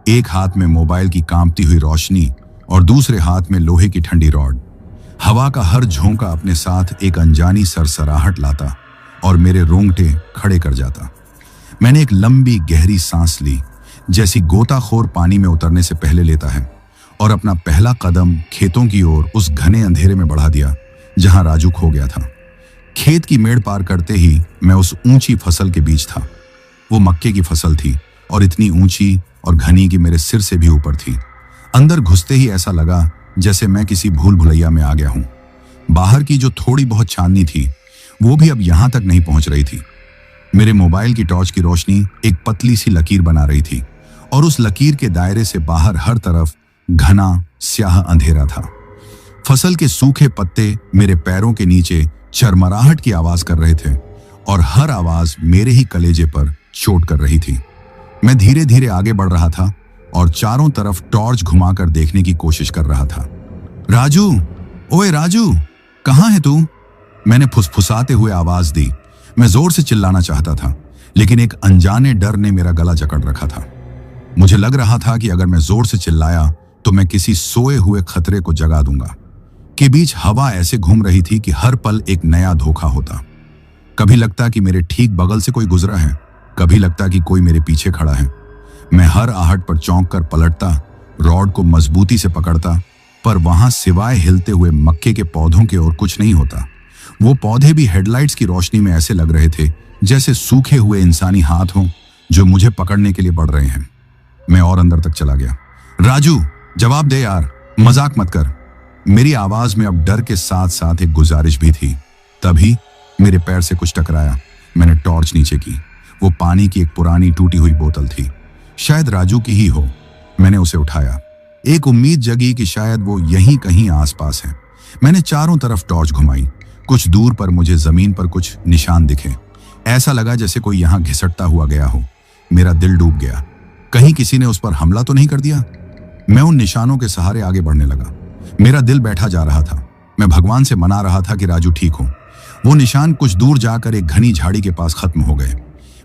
एक हाथ में मोबाइल की कांपती हुई रोशनी और दूसरे हाथ में लोहे की ठंडी रॉड। हवा का हर झोंका अपने साथ एक अनजानी सरसराहट लाता और मेरे रोंगटे खड़े कर जाता। मैंने एक लंबी गहरी सांस ली, जैसी गोताखोर पानी में उतरने से पहले लेता है, और अपना पहला कदम खेतों की ओर उस घने अंधेरे में बढ़ा दिया जहां राजू खो गया था। खेत की मेड़ पार करते ही मैं उस ऊंची फसल के बीच था। वो मक्के की फसल थी और इतनी ऊंची और घनी कि मेरे सिर से भी ऊपर थी। अंदर घुसते ही ऐसा लगा जैसे मैं किसी भूल भुलैया में आ गया हूं। बाहर की जो थोड़ी बहुत चांदनी थी, वो भी अब यहां तक नहीं पहुंच रही थी। मेरे मोबाइल की टॉर्च की रोशनी एक पतली सी लकीर बना रही थी और उस लकीर के दायरे से बाहर हर तरफ घना स्याह अंधेरा था। फसल के सूखे पत्ते मेरे पैरों के नीचे चरमराहट की आवाज कर रहे थे और हर आवाज मेरे ही कलेजे पर चोट कर रही थी। मैं धीरे धीरे आगे बढ़ रहा था और चारों तरफ टॉर्च घुमाकर देखने की कोशिश कर रहा था। राजू, ओए राजू, कहां है तू? मैंने फुसफुसाते हुए आवाज दी। मैं जोर से चिल्लाना चाहता था, लेकिन एक अनजाने डर ने मेरा गला जकड़ रखा था। मुझे लग रहा था कि अगर मैं जोर से चिल्लाया तो मैं किसी सोए हुए खतरे को जगा दूंगा। के बीच हवा ऐसे घूम रही थी कि हर पल एक नया धोखा होता। कभी लगता कि मेरे ठीक बगल से कोई गुजरा है, कभी लगता कि कोई मेरे पीछे खड़ा है। मैं हर आहट पर चौंक कर पलटता, रॉड को मजबूती से पकड़ता, पर वहां सिवाय हिलते हुए मक्के के पौधों के और कुछ नहीं होता। वो पौधे भी हेडलाइट्स की रोशनी में ऐसे लग रहे थे जैसे सूखे हुए इंसानी हाथ हों जो मुझे पकड़ने के लिए बढ़ रहे हैं। मैं और अंदर तक चला गया। राजू, जवाब दे यार, मजाक मत कर। मेरी आवाज में अब डर के साथ साथ एक गुजारिश भी थी। तभी मेरे पैर से कुछ टकराया। मैंने टॉर्च नीचे की। वो पानी की एक पुरानी टूटी हुई बोतल थी, शायद राजू की ही हो। मैंने उसे उठाया। एक उम्मीद जगी कि शायद वो यहीं कहीं आसपास है। मैंने चारों तरफ टॉर्च घुमाई। कुछ दूर पर मुझे जमीन पर कुछ निशान दिखे। ऐसा लगा जैसे कोई यहां घिसटता हुआ गया हो। मेरा दिल डूब गया। कहीं किसी ने उस पर हमला तो नहीं कर दिया? मैं उन निशानों के सहारे आगे बढ़ने लगा। मेरा दिल बैठा जा रहा था। मैं भगवान से मना रहा था कि राजू ठीक हो। वो निशान कुछ दूर जाकर एक घनी झाड़ी के पास खत्म हो गए।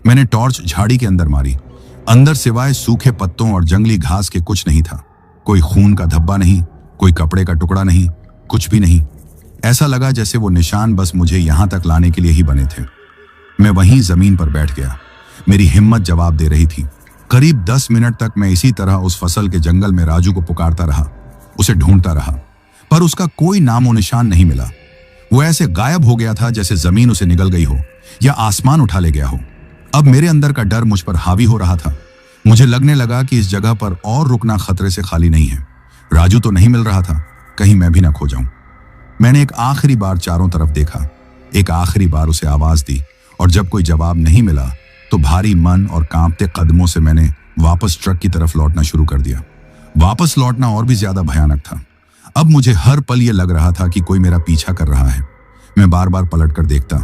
मैंने टॉर्च झाड़ी के अंदर मारी। अंदर सिवाय सूखे पत्तों और जंगली घास के कुछ नहीं था। कोई खून का धब्बा नहीं, कोई कपड़े का टुकड़ा नहीं, कुछ भी नहीं। ऐसा लगा जैसे वो निशान बस मुझे यहां तक लाने के लिए ही बने थे। मैं वहीं जमीन पर बैठ गया। मेरी हिम्मत जवाब दे रही थी। करीब 10 मिनट तक मैं इसी तरह उस फसल के जंगल में राजू को पुकारता रहा, उसे ढूंढता रहा, पर उसका कोई नामो निशान नहीं मिला। वो ऐसे गायब हो गया था जैसे जमीन उसे निगल गई हो या आसमान उठा ले गया हो। अब मेरे अंदर का डर मुझ पर हावी हो रहा था। मुझे लगने लगा कि इस जगह पर और रुकना खतरे से खाली नहीं है। राजू तो नहीं मिल रहा था, कहीं मैं भी ना खो जाऊं। मैंने एक आखिरी बार चारों तरफ देखा, एक आखिरी बार उसे आवाज दी, और जब कोई जवाब नहीं मिला तो भारी मन और कांपते कदमों से मैंने वापस ट्रक की तरफ लौटना शुरू कर दिया। वापस लौटना और भी ज्यादा भयानक था। अब मुझे हर पल यह लग रहा था कि कोई मेरा पीछा कर रहा है। मैं बार बार पलटकर देखता,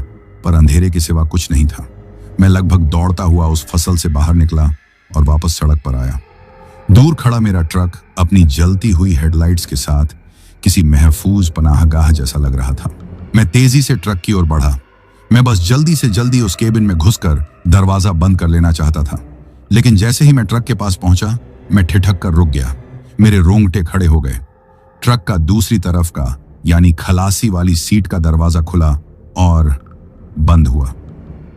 पर अंधेरे के सिवा कुछ नहीं था। मैं लगभग दौड़ता हुआ उस फसल से बाहर निकला और वापस सड़क पर आया। दूर खड़ा मेरा ट्रक अपनी जलती हुई हेडलाइट्स के साथ किसी महफूज पनाहगाह जैसा लग रहा था। मैं तेजी से ट्रक की ओर बढ़ा। मैं बस जल्दी से जल्दी उस केबिन में घुसकर दरवाजा बंद कर लेना चाहता था, लेकिन जैसे ही मैं ट्रक के पास पहुंचा, मैं ठिठक कर रुक गया। मेरे रोंगटे खड़े हो गए। ट्रक का दूसरी तरफ का यानी खलासी वाली सीट का दरवाजा खुला और बंद हुआ।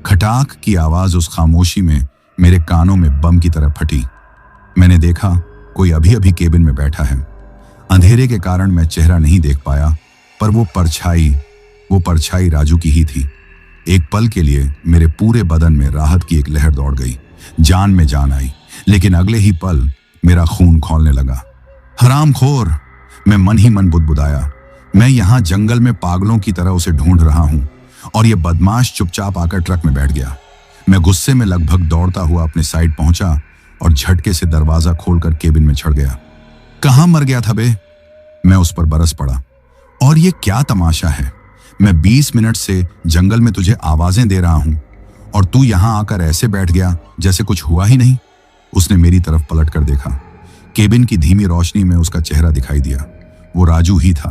खटाक की आवाज उस खामोशी में मेरे कानों में बम की तरह फटी। मैंने देखा कोई अभी अभी केबिन में बैठा है। अंधेरे के कारण मैं चेहरा नहीं देख पाया, पर वो परछाई राजू की ही थी। एक पल के लिए मेरे पूरे बदन में राहत की एक लहर दौड़ गई। जान में जान आई, लेकिन अगले ही पल मेरा खून खौलने लगा। हरामखोर, मैं मन ही मन बुदबुदाया। मैं यहां जंगल में पागलों की तरह उसे ढूंढ रहा हूं, और यह बदमाश चुपचाप आकर ट्रक में बैठ गया। मैं गुस्से में लगभग दौड़ता हुआ अपने साइड पहुंचा और झटके से दरवाजा खोलकर केबिन में चढ़ गया। कहां मर गया था बे? मैं उस पर बरस पड़ा। और ये क्या तमाशा है? मैं 20 मिनट से जंगल में तुझे आवाजें दे रहा हूं और तू यहां आकर ऐसे बैठ गया जैसे कुछ हुआ ही नहीं। उसने मेरी तरफ पलट कर देखा। केबिन की धीमी रोशनी में उसका चेहरा दिखाई दिया। वो राजू ही था,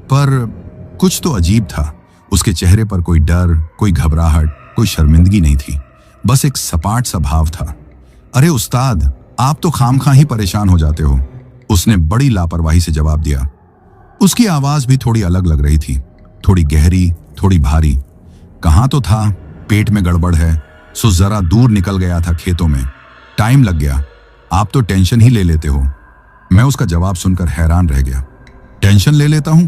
पर कुछ तो अजीब था। उसके चेहरे पर कोई डर, कोई घबराहट, कोई शर्मिंदगी नहीं थी, बस एक सपाट सा भाव था। अरे उस्ताद, आप तो खामखा ही परेशान हो जाते हो, उसने बड़ी लापरवाही से जवाब दिया। उसकी आवाज भी थोड़ी अलग लग रही थी, थोड़ी गहरी, थोड़ी भारी। कहाँ तो था पेट में गड़बड़ है, सो जरा दूर निकल गया था खेतों में। टाइम लग गया, आप तो टेंशन ही ले लेते हो। मैं उसका जवाब सुनकर हैरान रह गया। टेंशन ले लेता हूं?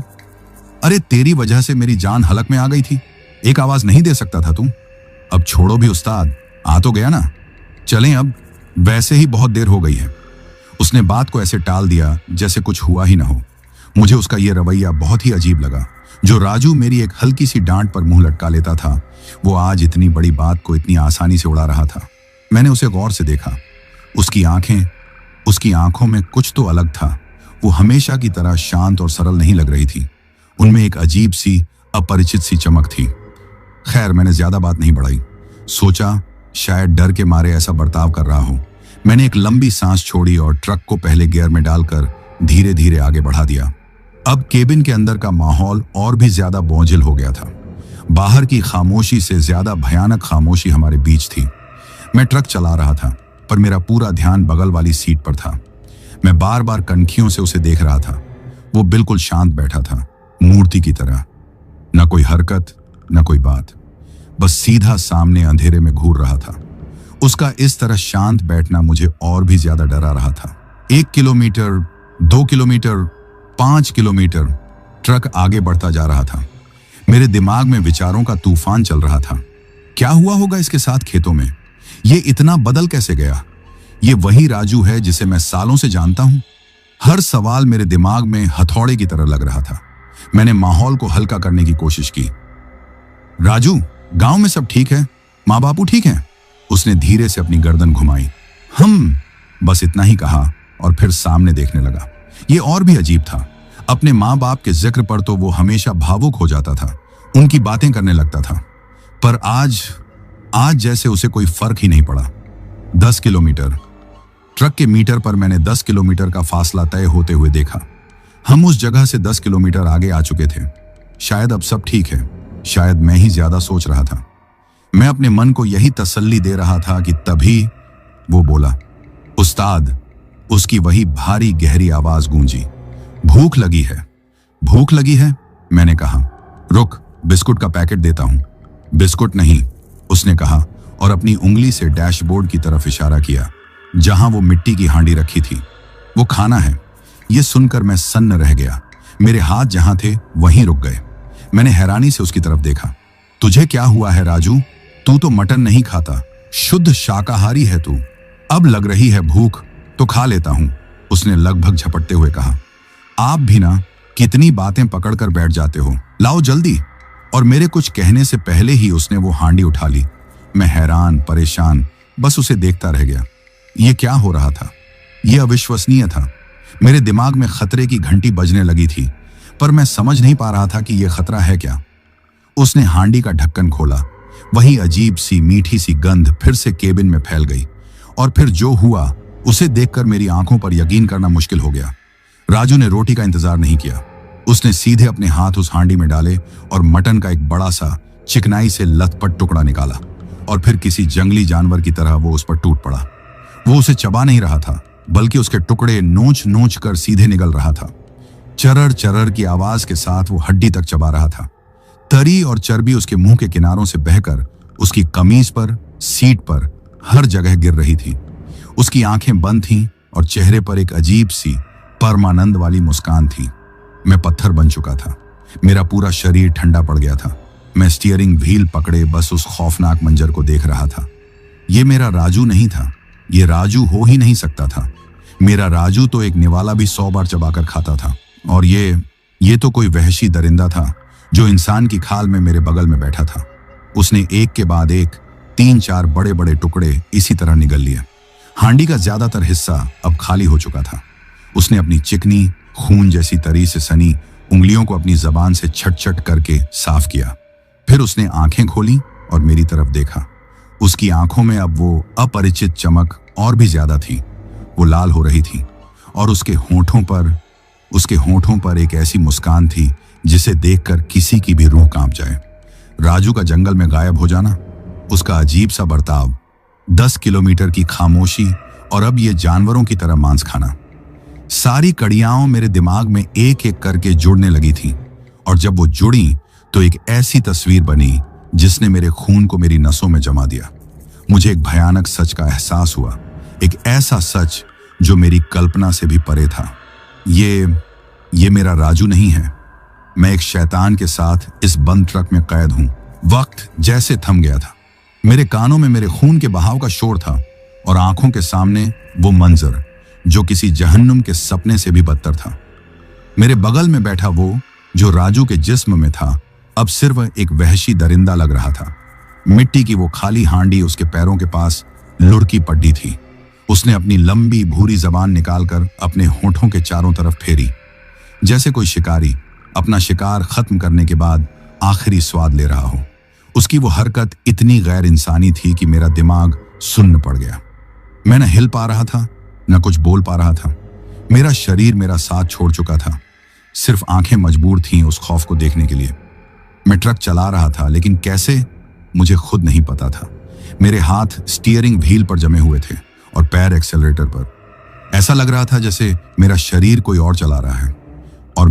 अरे तेरी वजह से मेरी जान हलक में आ गई थी। एक आवाज नहीं दे सकता था तुम? अब छोड़ो भी उस्ताद, आ तो गया ना, चलें अब, वैसे ही बहुत देर हो गई है। उसने बात को ऐसे टाल दिया जैसे कुछ हुआ ही ना हो। मुझे उसका यह रवैया बहुत ही अजीब लगा। जो राजू मेरी एक हल्की सी डांट पर मुंह लटका लेता था, वो आज इतनी बड़ी बात को इतनी आसानी से उड़ा रहा था। मैंने उसे गौर से देखा। उसकी आंखों में कुछ तो अलग था। वो हमेशा की तरह शांत और सरल नहीं लग रही थी। उनमें एक अजीब सी, अपरिचित सी चमक थी। खैर, मैंने ज्यादा बात नहीं बढ़ाई। सोचा शायद डर के मारे ऐसा बर्ताव कर रहा हो। मैंने एक लंबी सांस छोड़ी और ट्रक को पहले गियर में डालकर धीरे धीरे आगे बढ़ा दिया। अब केबिन के अंदर का माहौल और भी ज्यादा बोझिल हो गया था। बाहर की खामोशी से ज्यादा भयानक खामोशी हमारे बीच थी। मैं ट्रक चला रहा था, पर मेरा पूरा ध्यान बगल वाली सीट पर था। मैं बार बार कनखियों से उसे देख रहा था। वो बिल्कुल शांत बैठा था, मूर्ति की तरह। न कोई हरकत, न कोई बात, बस सीधा सामने अंधेरे में घूर रहा था। उसका इस तरह शांत बैठना मुझे और भी ज्यादा डरा रहा था। 1 किलोमीटर, 2 किलोमीटर, 5 किलोमीटर ट्रक आगे बढ़ता जा रहा था। मेरे दिमाग में विचारों का तूफान चल रहा था। क्या हुआ होगा इसके साथ खेतों में? ये इतना बदल कैसे गया? ये वही राजू है जिसे मैं सालों से जानता हूं? हर सवाल मेरे दिमाग में हथौड़े की तरह लग रहा था। मैंने माहौल को हल्का करने की कोशिश की। राजू, गांव में सब ठीक है? माँ बापू ठीक हैं? उसने धीरे से अपनी गर्दन घुमाई। बस इतना ही कहा और फिर सामने देखने लगा। ये और भी अजीब था। अपने माँ बाप के जिक्र पर तो वो हमेशा भावुक हो जाता था, उनकी बातें करने लगता था। पर आज जैसे उसे कोई फर्क ही नहीं पड़ा। 10 किलोमीटर। ट्रक के मीटर पर मैंने 10 किलोमीटर का फासला तय होते हुए देखा। हम उस जगह से 10 किलोमीटर आगे आ चुके थे। शायद अब सब ठीक है। शायद मैं ही ज्यादा सोच रहा था। मैं अपने मन को यही तसल्ली दे रहा था कि तभी वो बोला, उस्ताद। उसकी वही भारी गहरी आवाज गूंजी। भूख लगी है? भूख लगी है? मैंने कहा। रुक, बिस्कुट का पैकेट देता हूं। बिस्कुट नहीं, उसने कहा और अपनी उंगली से डैशबोर्ड की तरफ इशारा किया, जहां वो मिट्टी की हांडी रखी थी। वो खाना है। ये सुनकर मैं सन्न रह गया। मेरे हाथ जहां थे वहीं रुक गए। मैंने हैरानी से उसकी तरफ देखा। तुझे क्या हुआ है राजू? तू तो मटन नहीं खाता, शुद्ध शाकाहारी है तू। अब लग रही है भूख तो खा लेता हूं, उसने लगभग झपटते हुए कहा। आप भी ना कितनी बातें पकड़कर बैठ जाते हो, लाओ जल्दी। और मेरे कुछ कहने से पहले ही उसने वो हांडी उठा ली। मैं हैरान, परेशान, बस उसे देखता रह गया। ये क्या हो रहा था? ये अविश्वसनीय था। मेरे दिमाग में खतरे की घंटी बजने लगी थी, पर मैं समझ नहीं पा रहा था कि यह खतरा है क्या। उसने हांडी का ढक्कन खोला। वही अजीब सी मीठी सी गंध फिर से केबिन में फैल गई। और फिर जो हुआ उसे देखकर मेरी आंखों पर यकीन करना मुश्किल हो गया। राजू ने रोटी का इंतजार नहीं किया। उसने सीधे अपने हाथ उस हांडी में डाले और मटन का एक बड़ा सा चिकनाई से लथपथ टुकड़ा निकाला और फिर किसी जंगली जानवर की तरह वो उस पर टूट पड़ा। वो उसे चबा नहीं रहा था, बल्कि उसके टुकड़े नोच नोच कर सीधे निकल रहा था। चरर चरर की आवाज के साथ वो हड्डी तक चबा रहा था। तरी और चर्बी उसके मुंह के किनारों से बहकर उसकी कमीज पर, सीट पर, हर जगह गिर रही थी। उसकी आंखें बंद थीं और चेहरे पर एक अजीब सी परमानंद वाली मुस्कान थी। मैं पत्थर बन चुका था। मेरा पूरा शरीर ठंडा पड़ गया था। मैं स्टीयरिंग व्हील पकड़े बस उस खौफनाक मंजर को देख रहा था। ये मेरा राजू नहीं था। ये राजू हो ही नहीं सकता था। मेरा राजू तो एक निवाला भी 100 बार चबाकर खाता था। और ये तो कोई वहशी दरिंदा था जो इंसान की खाल में मेरे बगल में बैठा था। उसने एक के बाद एक 3-4 बड़े बड़े टुकड़े इसी तरह निगल लिए। हांडी का ज्यादातर हिस्सा अब खाली हो चुका था। उसने अपनी चिकनी, खून जैसी तरी से सनी उंगलियों को अपनी जबान से छट-छट करके साफ किया। फिर उसने आंखें खोली और मेरी तरफ देखा। उसकी आंखों में अब वो अपरिचित चमक और भी ज्यादा थी। वो लाल हो रही थी और उसके होठों पर एक ऐसी मुस्कान थी जिसे देखकर किसी की भी रूह कांप जाए। राजू का जंगल में गायब हो जाना, उसका अजीब सा बर्ताव, 10 किलोमीटर की खामोशी और अब ये जानवरों की तरह मांस खाना, सारी कड़ियां मेरे दिमाग में एक एक करके जुड़ने लगी थी। और जब वो जुड़ी तो एक ऐसी तस्वीर बनी जिसने मेरे खून को मेरी नसों में जमा दिया। मुझे एक भयानक सच का एहसास हुआ, एक ऐसा सच जो मेरी कल्पना से भी परे था। ये मेरा राजू नहीं है। मैं एक शैतान के साथ इस बंद ट्रक में कैद हूं। वक्त जैसे थम गया था। मेरे कानों में मेरे खून के बहाव का शोर था और आंखों के सामने वो मंजर जो किसी जहन्नुम के सपने से भी बदतर था। मेरे बगल में बैठा वो जो राजू के जिस्म में था, अब सिर्फ एक वहशी दरिंदा लग रहा था। मिट्टी की वो खाली हांडी उसके पैरों के पास लुढ़की पड्डी थी। उसने अपनी लंबी भूरी जबान निकालकर अपने होठों के चारों तरफ फेरी, जैसे कोई शिकारी अपना शिकार खत्म करने के बाद आखिरी स्वाद ले रहा हो। उसकी वो हरकत इतनी गैर इंसानी थी कि मेरा दिमाग सुन्न पड़ गया। मैं न हिल पा रहा था, न कुछ बोल पा रहा था। मेरा शरीर मेरा साथ छोड़ चुका था। सिर्फ आंखें मजबूर थीं उस खौफ को देखने के लिए। मैं ट्रक चला रहा था, लेकिन कैसे मुझे खुद नहीं पता था। मेरे हाथ स्टीयरिंग व्हील पर जमे हुए थे और पैर एक्सेलरेटर पर। ऐसा लग रहा था जैसे मेरा शरीर कोई और चला रहा है और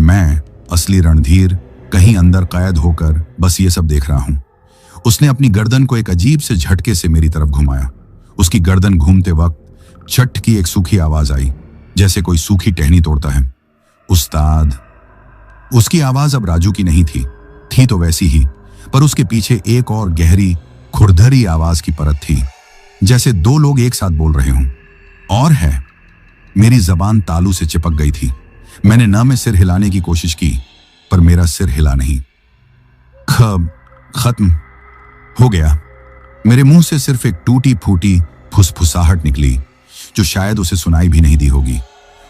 असली रणधीर कहीं अंदर कैद होकर बस ये सब देख रहा हूं। उसने अपनी गर्दन को एक अजीब से झटके से मेरी तरफ घुमाया। उसकी गर्दन घूमते वक्त छट की एक सूखी आवाज आई, जैसे कोई सूखी टहनी तोड़ता है। उस्ताद। उसकी आवाज अब राजू की नहीं थी तो वैसी ही, पर उसके पीछे एक और गहरी खुरदरी आवाज की परत थी, जैसे दो लोग एक साथ बोल रहे हों। और है। मेरी जबान तालू से चिपक गई थी। मैंने न में सिर हिलाने की कोशिश की, पर मेरा सिर हिला नहीं। खत्म हो गया। मेरे मुंह से सिर्फ एक टूटी फूटी फुसफुसाहट निकली, जो शायद उसे सुनाई भी नहीं दी होगी।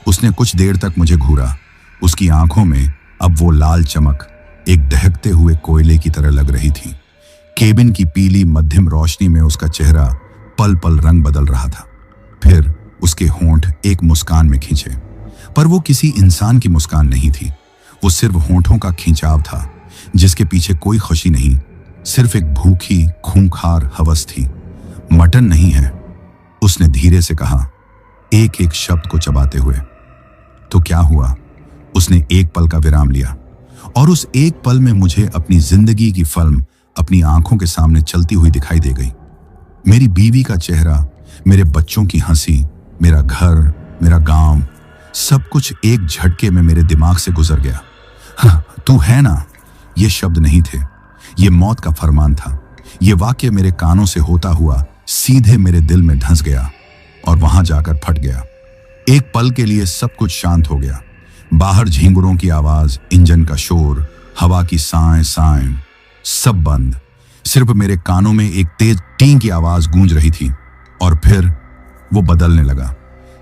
उसने कुछ देर तक मुझे घूरा। उसकी आंखों में अब वो लाल चमक एक दहकते हुए कोयले की तरह लग रही थी। केबिन की पीली मध्यम रोशनी में उसका चेहरा पल पल रंग बदल रहा था। फिर उसके होंठ एक मुस्कान में खींचे, पर वो किसी इंसान की मुस्कान नहीं थी। वो सिर्फ होंठों का खिंचाव था, जिसके पीछे कोई खुशी नहीं, सिर्फ एक भूखी खूंखार हवस थी। मटन नहीं है, उसने धीरे से कहा, एक एक शब्द को चबाते हुए। तो क्या हुआ? उसने एक पल का विराम लिया, और उस एक पल में मुझे अपनी जिंदगी की फिल्म अपनी आंखों के सामने चलती हुई दिखाई दे गई। मेरी बीवी का चेहरा, मेरे बच्चों की हंसी, मेरा घर, मेरा गांव, सब कुछ एक झटके में मेरे दिमाग से गुजर गया। हाँ, तू है ना? ये शब्द नहीं थे, ये मौत का फरमान था। ये वाक्य मेरे कानों से होता हुआ सीधे मेरे दिल में धंस गया और वहां जाकर फट गया। एक पल के लिए सब कुछ शांत हो गया। बाहर झींगुरों की आवाज, इंजन का शोर, हवा की साएं साएं, सब बंद। सिर्फ मेरे कानों में एक तेज टीं की आवाज गूंज रही थी। और फिर वो बदलने लगा।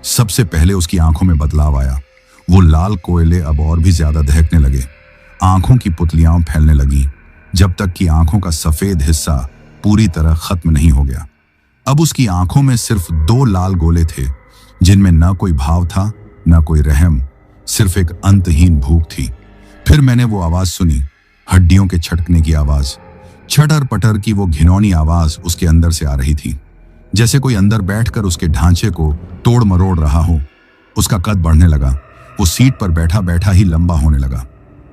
सबसे पहले उसकी आंखों में बदलाव आया। वो लाल कोयले अब और भी ज्यादा दहकने लगे। आंखों की पुतलियां फैलने लगी, जब तक कि आंखों का सफेद हिस्सा पूरी तरह खत्म नहीं हो गया। अब उसकी आंखों में सिर्फ दो लाल गोले थे, जिनमें न कोई भाव था, न कोई रहम, सिर्फ एक अंतहीन भूख थी। फिर मैंने वो आवाज सुनी, हड्डियों के छटकने की आवाज। छटर पटर की वो घिनौनी आवाज उसके अंदर से आ रही थी, जैसे कोई अंदर बैठकर उसके ढांचे को तोड़ मरोड़ रहा हो। उसका कद बढ़ने लगा। वो सीट पर बैठा बैठा ही लंबा होने लगा।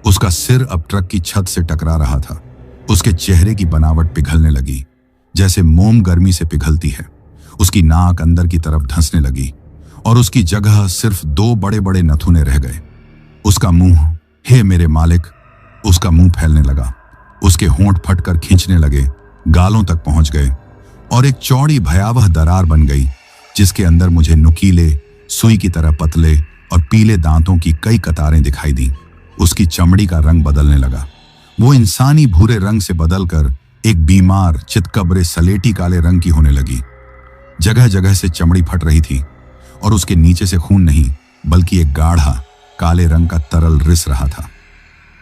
उसका सिर अब ट्रक की छत से टकरा रहा था। उसके चेहरे की बनावट पिघलने लगी, जैसे मोम गर्मी से पिघलती है। उसकी नाक अंदर की तरफ धंसने लगी और उसकी जगह सिर्फ दो बड़े बड़े नथुने रह गए। उसका मुंह, हे मेरे मालिक, उसका मुंह फैलने लगा। उसके होंठ फटकर खींचने लगे, गालों तक पहुंच गए और एक चौड़ी भयावह दरार बन गई, जिसके अंदर मुझे नुकीले, सुई की तरह पतले और पीले दांतों की कई कतारें दिखाई दी। उसकी चमड़ी का रंग बदलने लगा। वो इंसानी भूरे रंग से बदलकर एक बीमार, चितकबरे, सलेटी काले रंग की होने लगी। जगह जगह से चमड़ी फट रही थी और उसके नीचे से खून नहीं, बल्कि एक गाढ़ा काले रंग का तरल रिस रहा था।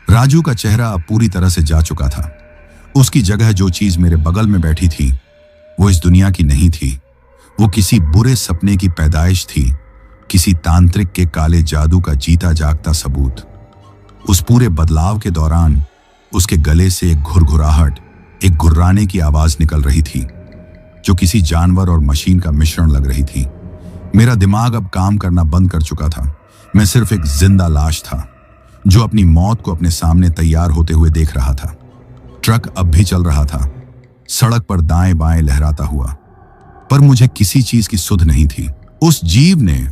राजू का चेहरा अब पूरी तरह से जा चुका था। उसकी जगह जो चीज मेरे बगल में बैठी थी, वो इस दुनिया की नहीं थी। वो किसी बुरे सपने की पैदाइश थी, किसी तांत्रिक के काले जादू का जीता जागता सबूत। उस पूरे बदलाव के दौरान उसके गले से एक घुरघुराहट, एक गुर्राने की आवाज निकल रही थी, जो किसी जानवर और मशीन का मिश्रण लग रही थी। मेरा दिमाग अब काम करना बंद कर चुका था। मैं सिर्फ एक जिंदा लाश था, जो अपनी मौत को अपने सामने तैयार होते हुए देख रहा था। ट्रक अब भी चल रहा था, सड़क पर दाएं बाएं लहराता हुआ, पर मुझे किसी चीज की सुध नहीं थी। उस जीव ने,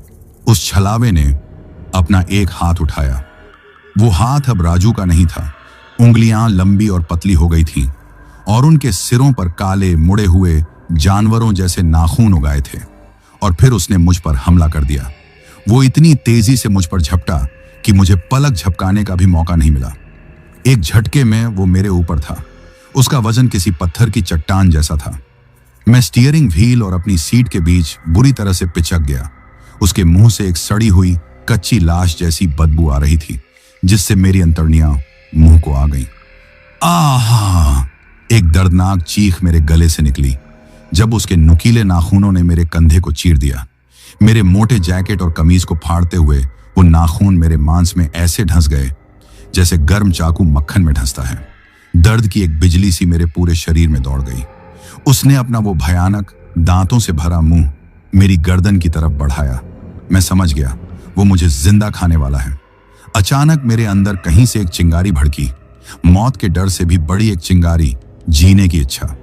उस छलावे ने अपना एक हाथ उठाया। वो हाथ अब राजू का नहीं था। उंगलियां लंबी और पतली हो गई थीं और उनके सिरों पर काले मुड़े हुए जानवरों जैसे नाखून उगाए थे। और फिर उसने मुझ पर हमला कर दिया। वो इतनी तेजी से मुझ पर झपटा कि मुझे पलक झपकाने का भी मौका नहीं मिला। एक झटके में वो मेरे ऊपर था। उसका वजन किसी पत्थर की चट्टान जैसा था। मैं स्टीयरिंग व्हील और अपनी सीट के बीच बुरी तरह से पिचक गया। उसके मुंह से एक सड़ी हुई कच्ची लाश जैसी बदबू आ रही थी, जिससे मेरी अंतड़ियां मुंह को आ गईं। आहा! एक दर्दनाक चीख मेरे गले से निकली जब उसके नुकीले नाखूनों ने मेरे कंधे को चीर दिया। मेरे मोटे जैकेट और कमीज को फाड़ते हुए वो नाखून मेरे मांस में ऐसे ढंस गए जैसे गर्म चाकू मक्खन में ढंसता है। दर्द की एक बिजली सी मेरे पूरे शरीर में दौड़ गई। उसने अपना वो भयानक, दांतों से भरा मुंह मेरी गर्दन की तरफ बढ़ाया। मैं समझ गया, वो मुझे जिंदा खाने वाला है। अचानक मेरे अंदर कहीं से एक चिंगारी भड़की। मौत के डर से भी बड़ी एक चिंगारी, जीने की इच्छा।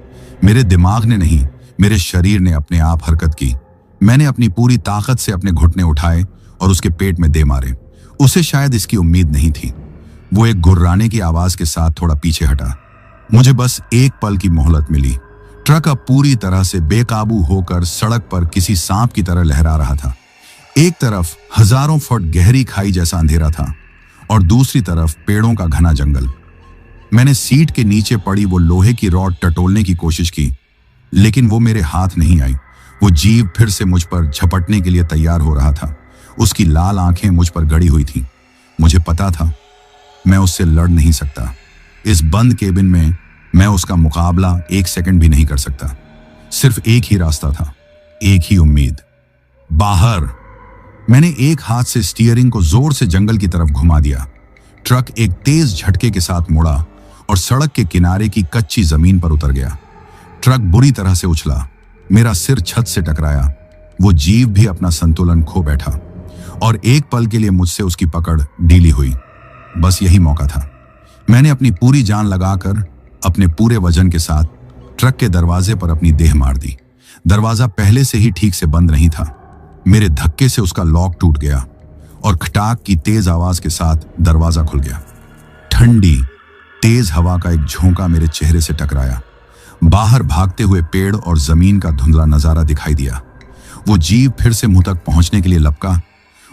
मेरे दिमाग ने नहीं, मेरे शरीर ने अपने आप हरकत की। मैंने अपनी पूरी ताकत से अपने घुटने उठाए और उसके पेट में दे मारे। उसे शायद इसकी उम्मीद नहीं थी। वो एक गुर्राने की आवाज के साथ थोड़ा पीछे हटा। मुझे बस एक पल की मोहलत मिली। ट्रक अब पूरी तरह से बेकाबू होकर सड़क पर किसी सांप की तरह लहरा रहा था। एक तरफ हजारों फुट गहरी खाई जैसा अंधेरा था और दूसरी तरफ पेड़ों का घना जंगल। मैंने सीट के नीचे पड़ी वो लोहे की रॉड टटोलने की कोशिश की, लेकिन वो मेरे हाथ नहीं आई। वो जीव फिर से मुझ पर झपटने के लिए तैयार हो रहा था। उसकी लाल आंखें मुझ पर गड़ी हुई थीं। मुझे पता था मैं उससे लड़ नहीं सकता। इस बंद केबिन में मैं उसका मुकाबला एक सेकंड भी नहीं कर सकता। सिर्फ एक ही रास्ता था, एक ही उम्मीद, बाहर। मैंने एक हाथ से स्टीयरिंग को जोर से जंगल की तरफ घुमा दिया। ट्रक एक तेज झटके के साथ मुड़ा और सड़क के किनारे की कच्ची जमीन पर उतर गया। ट्रक बुरी तरह से उछला। मेरा सिर छत से टकराया। वो जीव भी अपना संतुलन खो बैठा और एक पल के लिए मुझसे उसकी पकड़ ढीली हुई। बस यही मौका था। मैंने अपनी पूरी जान लगाकर अपने पूरे वजन के साथ ट्रक के दरवाजे पर अपनी देह मार दी। दरवाजा पहले से ही ठीक से बंद नहीं था। मेरे धक्के से उसका लॉक टूट गया और खटाक की तेज आवाज के साथ दरवाजा खुल गया। ठंडी तेज हवा का एक झोंका मेरे चेहरे से टकराया। बाहर भागते हुए पेड़ और जमीन का धुंधला नजारा दिखाई दिया। वो जीव फिर से मुंह तक पहुंचने के लिए लपका।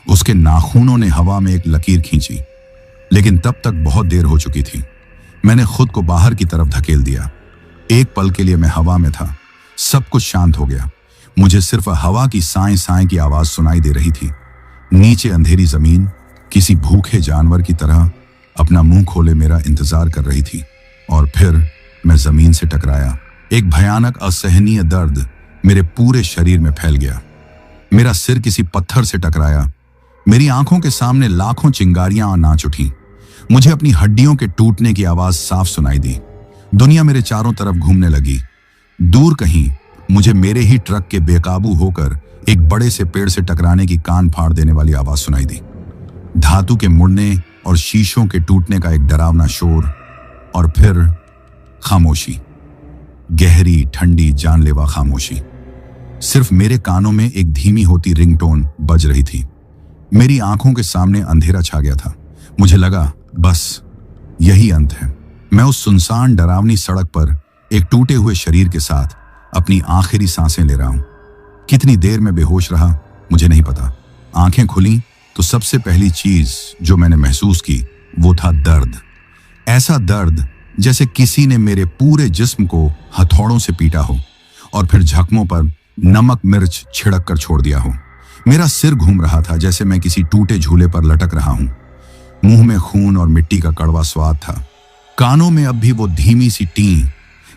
उसके नाखूनों ने हवा में एक लकीर खींची, लेकिन तब तक बहुत देर हो चुकी थी। मैंने खुद को बाहर की तरफ धकेल दिया। एक पल के लिए मैं हवा में था। सब कुछ शांत हो गया। मुझे सिर्फ हवा की साएं साएं की आवाज सुनाई दे रही थी। नीचे अंधेरी जमीन किसी भूखे जानवर की तरह अपना मुंह खोले मेरा इंतजार कर रही थी। और फिर मैं जमीन से टकराया। एक भयानक असहनीय दर्द मेरे पूरे शरीर में फैल गया। मेरा सिर किसी पत्थर से टकराया। मेरी आंखों के सामने लाखों चिंगारियां नाच उठी। मुझे अपनी हड्डियों के टूटने की आवाज साफ सुनाई दी। दुनिया मेरे चारों तरफ घूमने लगी। दूर कहीं मुझे मेरे ही ट्रक के बेकाबू होकर एक बड़े से पेड़ से टकराने की कान फाड़ देने वाली आवाज सुनाई दी। धातु के मुड़ने और शीशों के टूटने का एक डरावना शोर, और फिर खामोशी। गहरी, ठंडी, जानलेवा खामोशी। सिर्फ मेरे कानों में एक धीमी होती रिंगटोन बज रही थी। मेरी आंखों के सामने अंधेरा छा गया था। मुझे लगा बस यही अंत है। मैं उस सुनसान डरावनी सड़क पर एक टूटे हुए शरीर के साथ अपनी आखिरी सांसें ले रहा हूं। कितनी देर में बेहोश रहा मुझे नहीं पता। आंखें खुली तो सबसे पहली चीज जो मैंने महसूस की वो था दर्द। ऐसा दर्द जैसे किसी ने मेरे पूरे जिस्म को हथौड़ों से पीटा हो और फिर जख्मों पर नमक मिर्च छिड़क कर छोड़ दिया हो। मेरा सिर घूम रहा था जैसे मैं किसी टूटे झूले पर लटक रहा हूं। मुंह में खून और मिट्टी का कड़वा स्वाद था। कानों में अब भी वो धीमी सी टी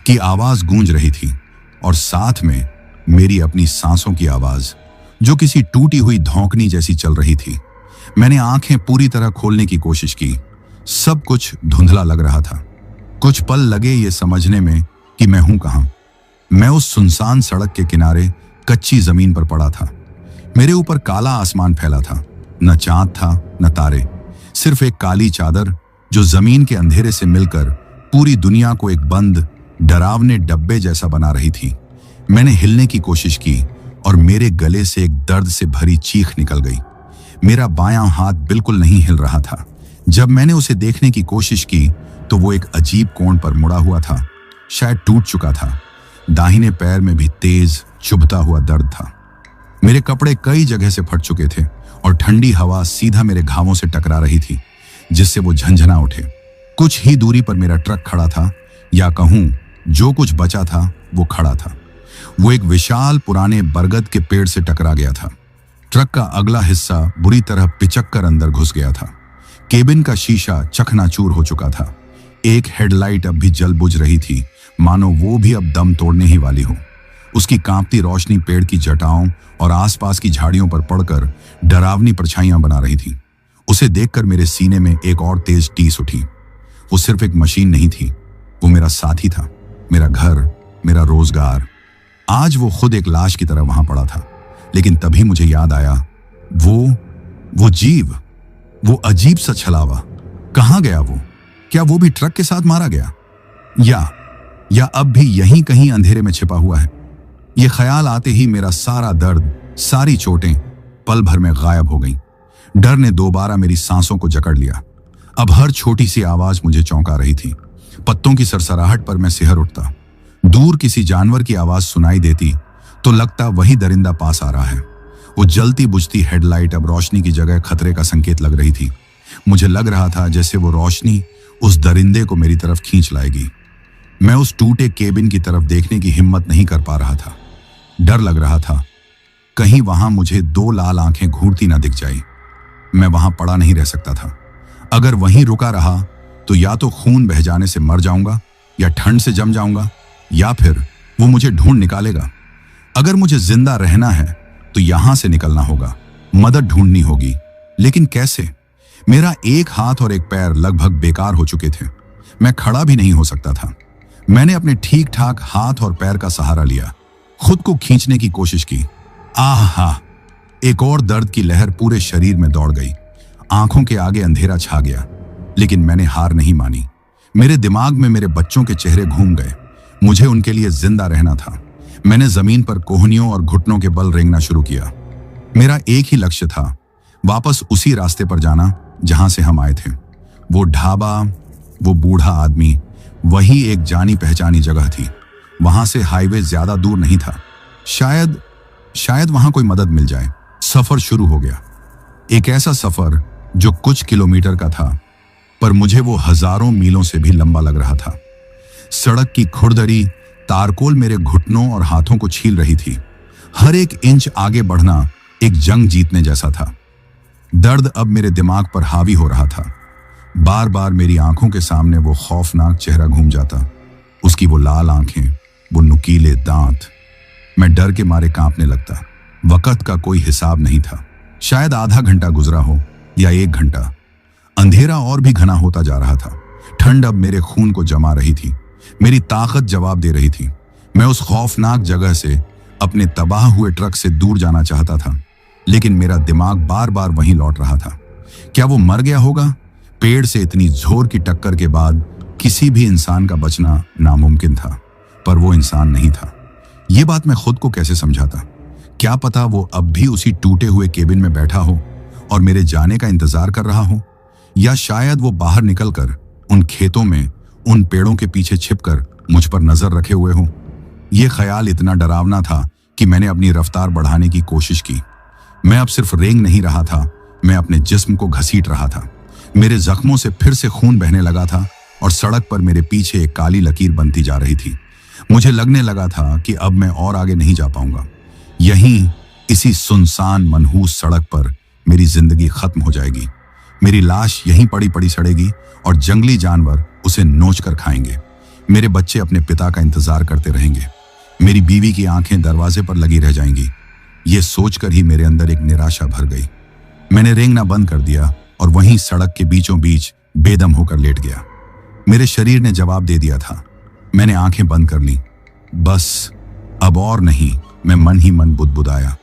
की आवाज गूंज रही थी और साथ में मेरी अपनी सांसों की आवाज जो किसी टूटी हुई धौंकनी जैसी चल रही थी। मैंने आंखें पूरी तरह खोलने की कोशिश की। सब कुछ धुंधला लग रहा था। कुछ पल लगे ये समझने में कि मैं हूं कहां। मैं उस सुनसान सड़क के किनारे कच्ची जमीन पर पड़ा था। मेरे ऊपर काला आसमान फैला था। न चांद था न तारे, सिर्फ एक काली चादर जो जमीन के अंधेरे से मिलकर पूरी दुनिया को एक बंद डरावने डब्बे जैसा बना रही थी। मैंने हिलने की कोशिश की और मेरे गले से एक दर्द से भरी चीख निकल गई। मेरा बायां हाथ बिल्कुल नहीं हिल रहा था। जब मैंने उसे देखने की कोशिश की तो वो एक अजीब कोण पर मुड़ा हुआ था, शायद टूट चुका था। दाहिने पैर में भी तेज चुभता हुआ दर्द था। मेरे कपड़े कई जगह से फट चुके थे और ठंडी हवा सीधा मेरे घावों से टकरा रही थी, जिससे वो झंझना उठे। कुछ ही दूरी पर मेरा ट्रक खड़ा था, या कहूं जो कुछ बचा था वो खड़ा था। वो एक विशाल पुराने बरगद के पेड़ से टकरा गया था। ट्रक का अगला हिस्सा बुरी तरह पिचक कर अंदर घुस गया था। केबिन का शीशा चकनाचूर हो चुका था। एक हेडलाइट अब भी जल बुझ रही थी, मानो वो भी अब दम तोड़ने ही वाली हो। उसकी कांपती रोशनी पेड़ की जटाओं और आसपास की झाड़ियों पर पड़कर डरावनी परछाइयां बना रही थी। उसे देखकर मेरे सीने में एक और तेज टीस उठी। वो सिर्फ एक मशीन नहीं थी, वो मेरा साथी था, मेरा घर, मेरा रोजगार। आज वो खुद एक लाश की तरह वहां पड़ा था, लेकिन तभी मुझे याद आया वो जीव, वो अजीब सा छलावा, कहां गया वो? क्या वो भी ट्रक के साथ मारा गया? या अब भी यहीं कहीं अंधेरे में छिपा हुआ है? ये ख्याल आते ही मेरा सारा दर्द, सारी चोटें पल भर में गायब हो गईं। डर ने दोबारा मेरी सांसों को जकड़ लिया। अब हर छोटी सी आवाज मुझे चौंका रही थी। पत्तों की सरसराहट पर मैं सिहर उठता। दूर किसी जानवर की आवाज सुनाई देती तो लगता वही दरिंदा पास आ रहा है। वो जलती बुझती हेडलाइट अब रोशनी की जगह खतरे का संकेत लग रही थी। मुझे लग रहा था जैसे वो रोशनी उस दरिंदे को मेरी तरफ खींच लाएगी। मैं उस टूटे केबिन की तरफ देखने की हिम्मत नहीं कर पा रहा था। डर लग रहा था कहीं वहां मुझे दो लाल आंखें घूरती ना दिख जाए। मैं वहां पड़ा नहीं रह सकता था। अगर वहीं रुका रहा तो या तो खून बह जाने से मर जाऊंगा, या ठंड से जम जाऊंगा, या फिर वो मुझे ढूंढ निकालेगा। अगर मुझे जिंदा रहना है तो यहां से निकलना होगा, मदद ढूंढनी होगी। लेकिन कैसे? मेरा एक हाथ और एक पैर लगभग बेकार हो चुके थे। मैं खड़ा भी नहीं हो सकता था। मैंने अपने ठीक ठाक हाथ और पैर का सहारा लिया, खुद को खींचने की कोशिश की। आहा! एक और दर्द की लहर पूरे शरीर में दौड़ गई। आंखों के आगे अंधेरा छा गया, लेकिन मैंने हार नहीं मानी। मेरे दिमाग में मेरे बच्चों के चेहरे घूम गए। मुझे उनके लिए जिंदा रहना था। मैंने जमीन पर कोहनियों और घुटनों के बल रेंगना शुरू किया। मेरा एक ही लक्ष्य था, वापस उसी रास्ते पर जाना जहां से हम आए थे। वो ढाबा, वो बूढ़ा आदमी, वही एक जानी पहचानी जगह थी। वहां से हाईवे ज्यादा दूर नहीं था। शायद वहां कोई मदद मिल जाए। सफर शुरू हो गया। एक ऐसा सफर जो कुछ किलोमीटर का था, पर मुझे वो हजारों मीलों से भी लंबा लग रहा था। सड़क की खुरदरी तारकोल मेरे घुटनों और हाथों को छील रही थी। हर एक इंच आगे बढ़ना एक जंग जीतने जैसा था। दर्द अब मेरे दिमाग पर हावी हो रहा था। बार बार मेरी आंखों के सामने वो खौफनाक चेहरा घूम जाता। उसकी वो लाल आंखें, वो नुकीले दांत। मैं डर के मारे कांपने लगता। वक्त का कोई हिसाब नहीं था। शायद आधा घंटा गुजरा हो या 1 घंटा। अंधेरा और भी घना होता जा रहा था। ठंड अब मेरे खून को जमा रही थी। मेरी ताकत जवाब दे रही थी। मैं उस खौफनाक जगह से, अपने तबाह हुए ट्रक से दूर जाना चाहता था, लेकिन मेरा दिमाग बार बार वहीं लौट रहा था। क्या वो मर गया होगा? पेड़ से इतनी जोर की टक्कर के बाद किसी भी इंसान का बचना नामुमकिन था, पर वो इंसान नहीं था। ये बात मैं खुद को कैसे समझाता? क्या पता वो अब भी उसी टूटे हुए केबिन में बैठा हो और मेरे जाने का इंतजार कर रहा हो, या शायद वो बाहर निकलकर उन खेतों में, उन पेड़ों के पीछे छिपकर मुझ पर नजर रखे हुए हो। यह ख्याल इतना डरावना था कि मैंने अपनी रफ्तार बढ़ाने की कोशिश की। मैं अब सिर्फ रेंग नहीं रहा था, मैं अपने जिस्म को घसीट रहा था। मेरे जख्मों से फिर से खून बहने लगा था और सड़क पर मेरे पीछे एक काली लकीर बनती जा रही थी। मुझे लगने लगा था कि अब मैं और आगे नहीं जा पाऊंगा। यहीं, इसी सुनसान मनहूस सड़क पर मेरी जिंदगी खत्म हो जाएगी। मेरी लाश यहीं पड़ी पड़ी सड़ेगी और जंगली जानवर उसे नोच कर खाएंगे। मेरे बच्चे अपने पिता का इंतजार करते रहेंगे। मेरी बीवी की आंखें दरवाजे पर लगी रह जाएंगी। ये सोचकर ही मेरे अंदर एक निराशा भर गई। मैंने रेंगना बंद कर दिया और वहीं सड़क के बीचों बीच बेदम होकर लेट गया। मेरे शरीर ने जवाब दे दिया था। मैंने आंखें बंद कर ली। बस अब और नहीं। मैं मन ही मन बुदबुदाया।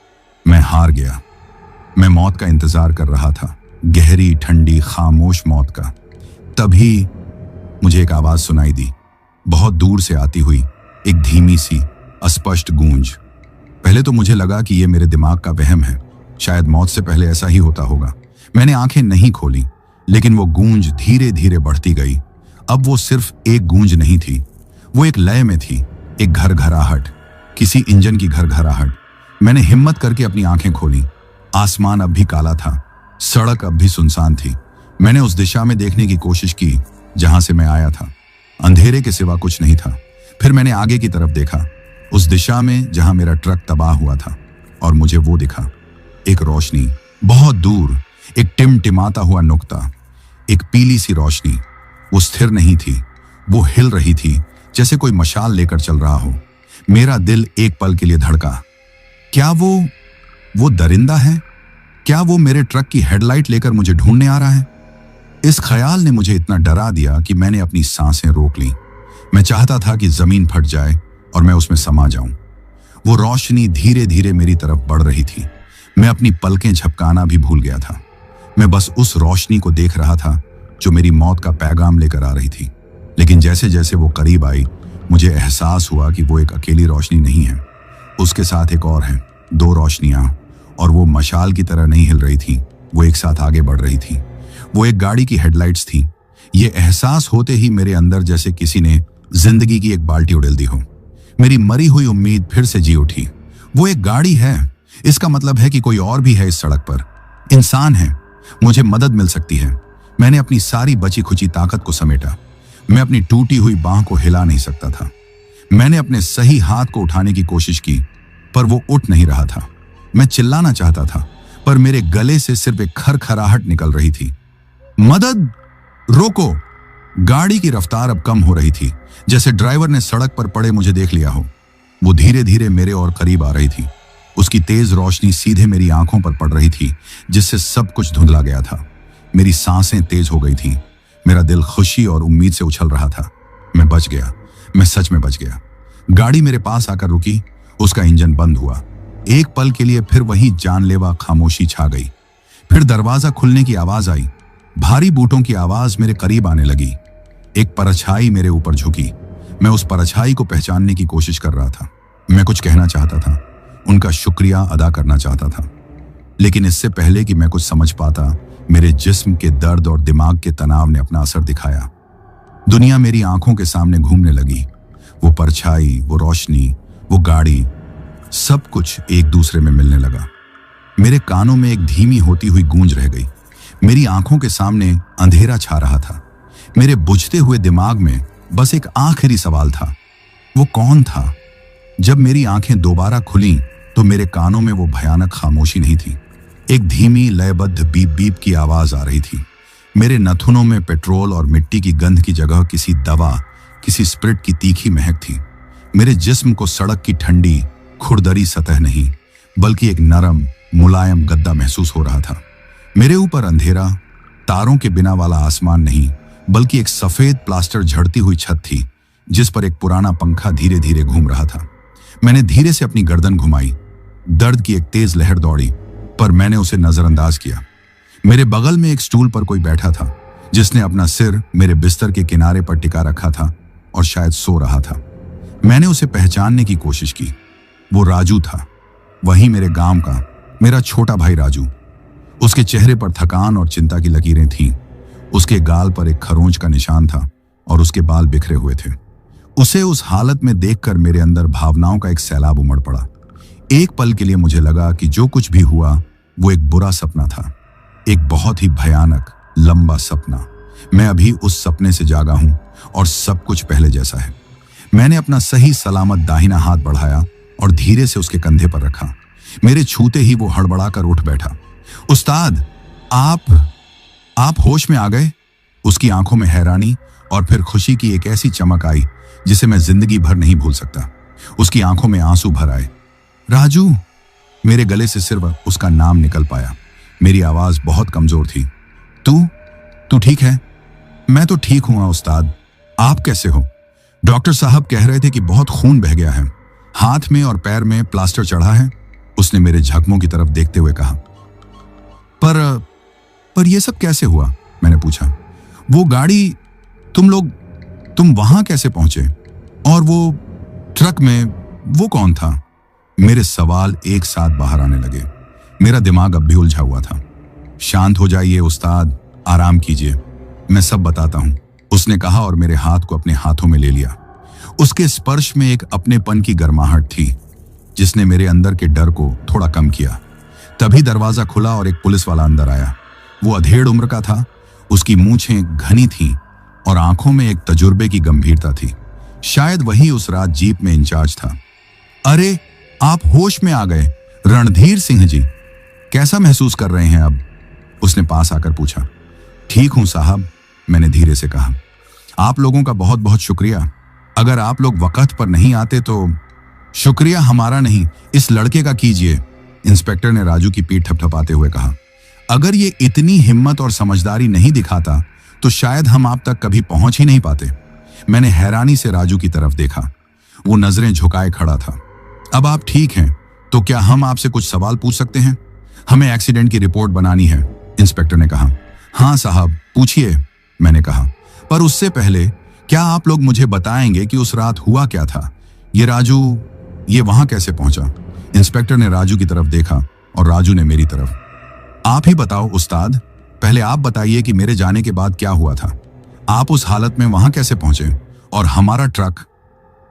मैं हार गया। मैं मौत का इंतजार कर रहा था, गहरी, ठंडी, खामोश मौत का। तभी मुझे एक आवाज सुनाई दी, बहुत दूर से आती हुई, एक धीमी सी अस्पष्ट गूंज। पहले तो मुझे लगा कि यह मेरे दिमाग का वहम है। शायद मौत से पहले ऐसा ही होता होगा। मैंने आंखें नहीं खोली, लेकिन वो गूंज धीरे धीरे बढ़ती गई। अब वो सिर्फ एक गूंज नहीं थी, वो एक लय में थी, एक घरघराहट, किसी इंजन की घरघराहट। मैंने हिम्मत करके अपनी आंखें खोली। आसमान अब भी काला था, सड़क अब भी सुनसान थी। मैंने उस दिशा में देखने की कोशिश की जहां से मैं आया था। अंधेरे के सिवा कुछ नहीं था। फिर मैंने आगे की तरफ देखा, उस दिशा में जहां मेरा ट्रक तबाह हुआ था, और मुझे वो दिखा, एक रोशनी, बहुत दूर, एक टिमटिमाता हुआ नुक्ता, एक पीली सी रोशनी। वो स्थिर नहीं थी, वो हिल रही थी, जैसे कोई मशाल लेकर चल रहा हो। मेरा दिल एक पल के लिए धड़का। क्या वो दरिंदा है? क्या वो मेरे ट्रक की हेडलाइट लेकर मुझे ढूंढने आ रहा है? इस ख्याल ने मुझे इतना डरा दिया कि मैंने अपनी सांसें रोक लीं। मैं चाहता था कि जमीन फट जाए और मैं उसमें समा जाऊं। वो रोशनी धीरे धीरे मेरी तरफ बढ़ रही थी। मैं अपनी पलकें झपकाना भी भूल गया था। मैं बस उस रोशनी को देख रहा था जो मेरी मौत का पैगाम लेकर आ रही थी। लेकिन जैसे जैसे वो करीब आई, मुझे एहसास हुआ कि वो एक अकेली रोशनी नहीं है, उसके साथ एक और है। 2 रोशनियां, और वो मशाल की तरह नहीं हिल रही थी, वो एक साथ आगे बढ़ रही थी। वो एक गाड़ी की हेडलाइट्स थी। ये एहसास होते ही मेरे अंदर जैसे किसी ने जिंदगी की एक बाल्टी उड़ेल दी हो। मेरी मरी हुई उम्मीद फिर से जी उठी। वो एक गाड़ी है, इसका मतलब है कि कोई और भी है इस सड़क पर, इंसान है, मुझे मदद मिल सकती है। मैंने अपनी सारी बची खुची ताकत को समेटा। मैं अपनी टूटी हुई बांह को हिला नहीं सकता था। मैंने अपने सही हाथ को उठाने की कोशिश की, पर वो उठ नहीं रहा था। मैं चिल्लाना चाहता था, पर मेरे गले से सिर्फ एक खरखराहट निकल रही थी। मदद! रोको! गाड़ी की रफ्तार अब कम हो रही थी, जैसे ड्राइवर ने सड़क पर पड़े मुझे देख लिया हो। वो धीरे धीरे मेरे और करीब आ रही थी। उसकी तेज रोशनी सीधे मेरी आंखों पर पड़ रही थी, जिससे सब कुछ धुंधला गया था। मेरी सांसें तेज हो गई थीं। मेरा दिल खुशी और उम्मीद से उछल रहा था। मैं बच गया, मैं सच में बच गया। गाड़ी मेरे पास आकर रुकी, उसका इंजन बंद हुआ। एक पल के लिए फिर वही जानलेवा खामोशी छा गई। फिर दरवाजा खुलने की आवाज आई। भारी बूटों की आवाज मेरे करीब आने लगी। एक परछाई मेरे ऊपर झुकी। मैं उस परछाई को पहचानने की कोशिश कर रहा था। मैं कुछ कहना चाहता था, उनका शुक्रिया अदा करना चाहता था, लेकिन इससे पहले कि मैं कुछ समझ पाता, मेरे जिस्म के दर्द और दिमाग के तनाव ने अपना असर दिखाया। दुनिया मेरी आंखों के सामने घूमने लगी। वो परछाई, वो रोशनी, वो गाड़ी, सब कुछ एक दूसरे में मिलने लगा। मेरे कानों में एक धीमी होती हुई गूंज रह गई। मेरी आंखों के सामने अंधेरा छा रहा था। मेरे बुझते हुए दिमाग में बस एक आखिरी सवाल था, वो कौन था? जब मेरी आंखें दोबारा खुलीं, तो मेरे कानों में वो भयानक खामोशी नहीं थी। एक धीमी लयबद्ध बीप बीप की आवाज आ रही थी। मेरे नथुनों में पेट्रोल और मिट्टी की गंध की जगह किसी दवा, किसी स्प्रिट की तीखी महक थी। मेरे जिस्म को सड़क की ठंडी खुरदरी सतह नहीं, बल्कि एक नरम मुलायम गद्दा महसूस हो रहा था। मेरे ऊपर अंधेरा, तारों के बिना वाला आसमान नहीं, बल्कि एक सफेद प्लास्टर झड़ती हुई छत थी, जिस पर एक पुराना पंखा धीरे धीरे घूम रहा था। मैंने धीरे से अपनी गर्दन घुमाई। दर्द की एक तेज लहर दौड़ी, पर मैंने उसे नजरअंदाज किया। मेरे बगल में एक स्टूल पर कोई बैठा था, जिसने अपना सिर मेरे बिस्तर के किनारे पर टिका रखा था और शायद सो रहा था। मैंने उसे पहचानने की कोशिश की। वो राजू था, वही मेरे गांव का, मेरा छोटा भाई राजू। उसके चेहरे पर थकान और चिंता की लकीरें थीं। उसके गाल पर एक खरोंच का निशान था और उसके बाल बिखरे हुए थे। उसे उस हालत में देखकर मेरे अंदर भावनाओं का एक सैलाब उमड़ पड़ा। एक पल के लिए मुझे लगा कि जो कुछ भी हुआ वो एक बुरा सपना था, एक बहुत ही भयानक लंबा सपना। मैं अभी उस सपने से जागा हूं और सब कुछ पहले जैसा है। मैंने अपना सही सलामत दाहिना हाथ बढ़ाया और धीरे से उसके कंधे पर रखा। मेरे छूते ही वो हड़बड़ाकर उठ बैठा। उस्ताद, आप होश में आ गए? उसकी आंखों में हैरानी और फिर खुशी की एक ऐसी चमक आई जिसे मैं जिंदगी भर नहीं भूल सकता। उसकी आंखों में आंसू भर आए। राजू! मेरे गले से सिर्फ उसका नाम निकल पाया। मेरी आवाज बहुत कमजोर थी। तू ठीक है? मैं तो ठीक हूं उस्ताद, आप कैसे हो? डॉक्टर साहब कह रहे थे कि बहुत खून बह गया है, हाथ में और पैर में प्लास्टर चढ़ा है। उसने मेरे जख्मों की तरफ देखते हुए कहा। पर यह सब कैसे हुआ? मैंने पूछा। वो गाड़ी, तुम वहां कैसे पहुंचे? और वो ट्रक में वो कौन था? मेरे सवाल एक साथ बाहर आने लगे। मेरा दिमाग अब भी उलझा हुआ था। शांत हो जाइए उस्ताद, आराम कीजिए, मैं सब बताता हूं, उसने कहा और मेरे हाथ को अपने हाथों में ले लिया। उसके स्पर्श में एक अपनेपन की गर्माहट थी जिसने मेरे अंदर के डर को थोड़ा कम किया। तभी दरवाजा खुला और एक पुलिस वाला अंदर आया। वो अधेड़ उम्र का था, उसकी मूंछें घनी थीं और आंखों में एक तजुर्बे की गंभीरता थी। शायद वही उस रात जीप में इंचार्ज था। अरे, आप होश में आ गए, रणधीर सिंह जी, कैसा महसूस कर रहे हैं अब? उसने पास आकर पूछा। ठीक हूं साहब, मैंने धीरे से कहा। आप लोगों का बहुत बहुत शुक्रिया। अगर आप लोग वक्त पर नहीं आते तो। शुक्रिया हमारा नहीं, इस लड़के का कीजिए, इंस्पेक्टर ने राजू की पीठ थपथपाते हुए कहा। अगर ये इतनी हिम्मत और समझदारी नहीं दिखाता तो शायद हम आप तक कभी पहुंच ही नहीं पाते। मैंने हैरानी से राजू की तरफ देखा। वो नजरें झुकाए खड़ा था। अब आप ठीक हैं तो क्या हम आपसे कुछ सवाल पूछ सकते हैं? हमें एक्सीडेंट की रिपोर्ट बनानी है। इंस्पेक्टर ने कहा। हाँ साहब, पूछिए, मैंने कहा। पर उससे पहले क्या आप लोग मुझे बताएंगे कि उस रात हुआ क्या था? ये राजू, ये वहां कैसे पहुंचा? इंस्पेक्टर ने राजू की तरफ देखा और राजू ने मेरी तरफ। आप ही बताओ उस्ताद, पहले आप बताइए कि मेरे जाने के बाद क्या हुआ था। आप उस हालत में वहां कैसे पहुंचे? और हमारा ट्रक?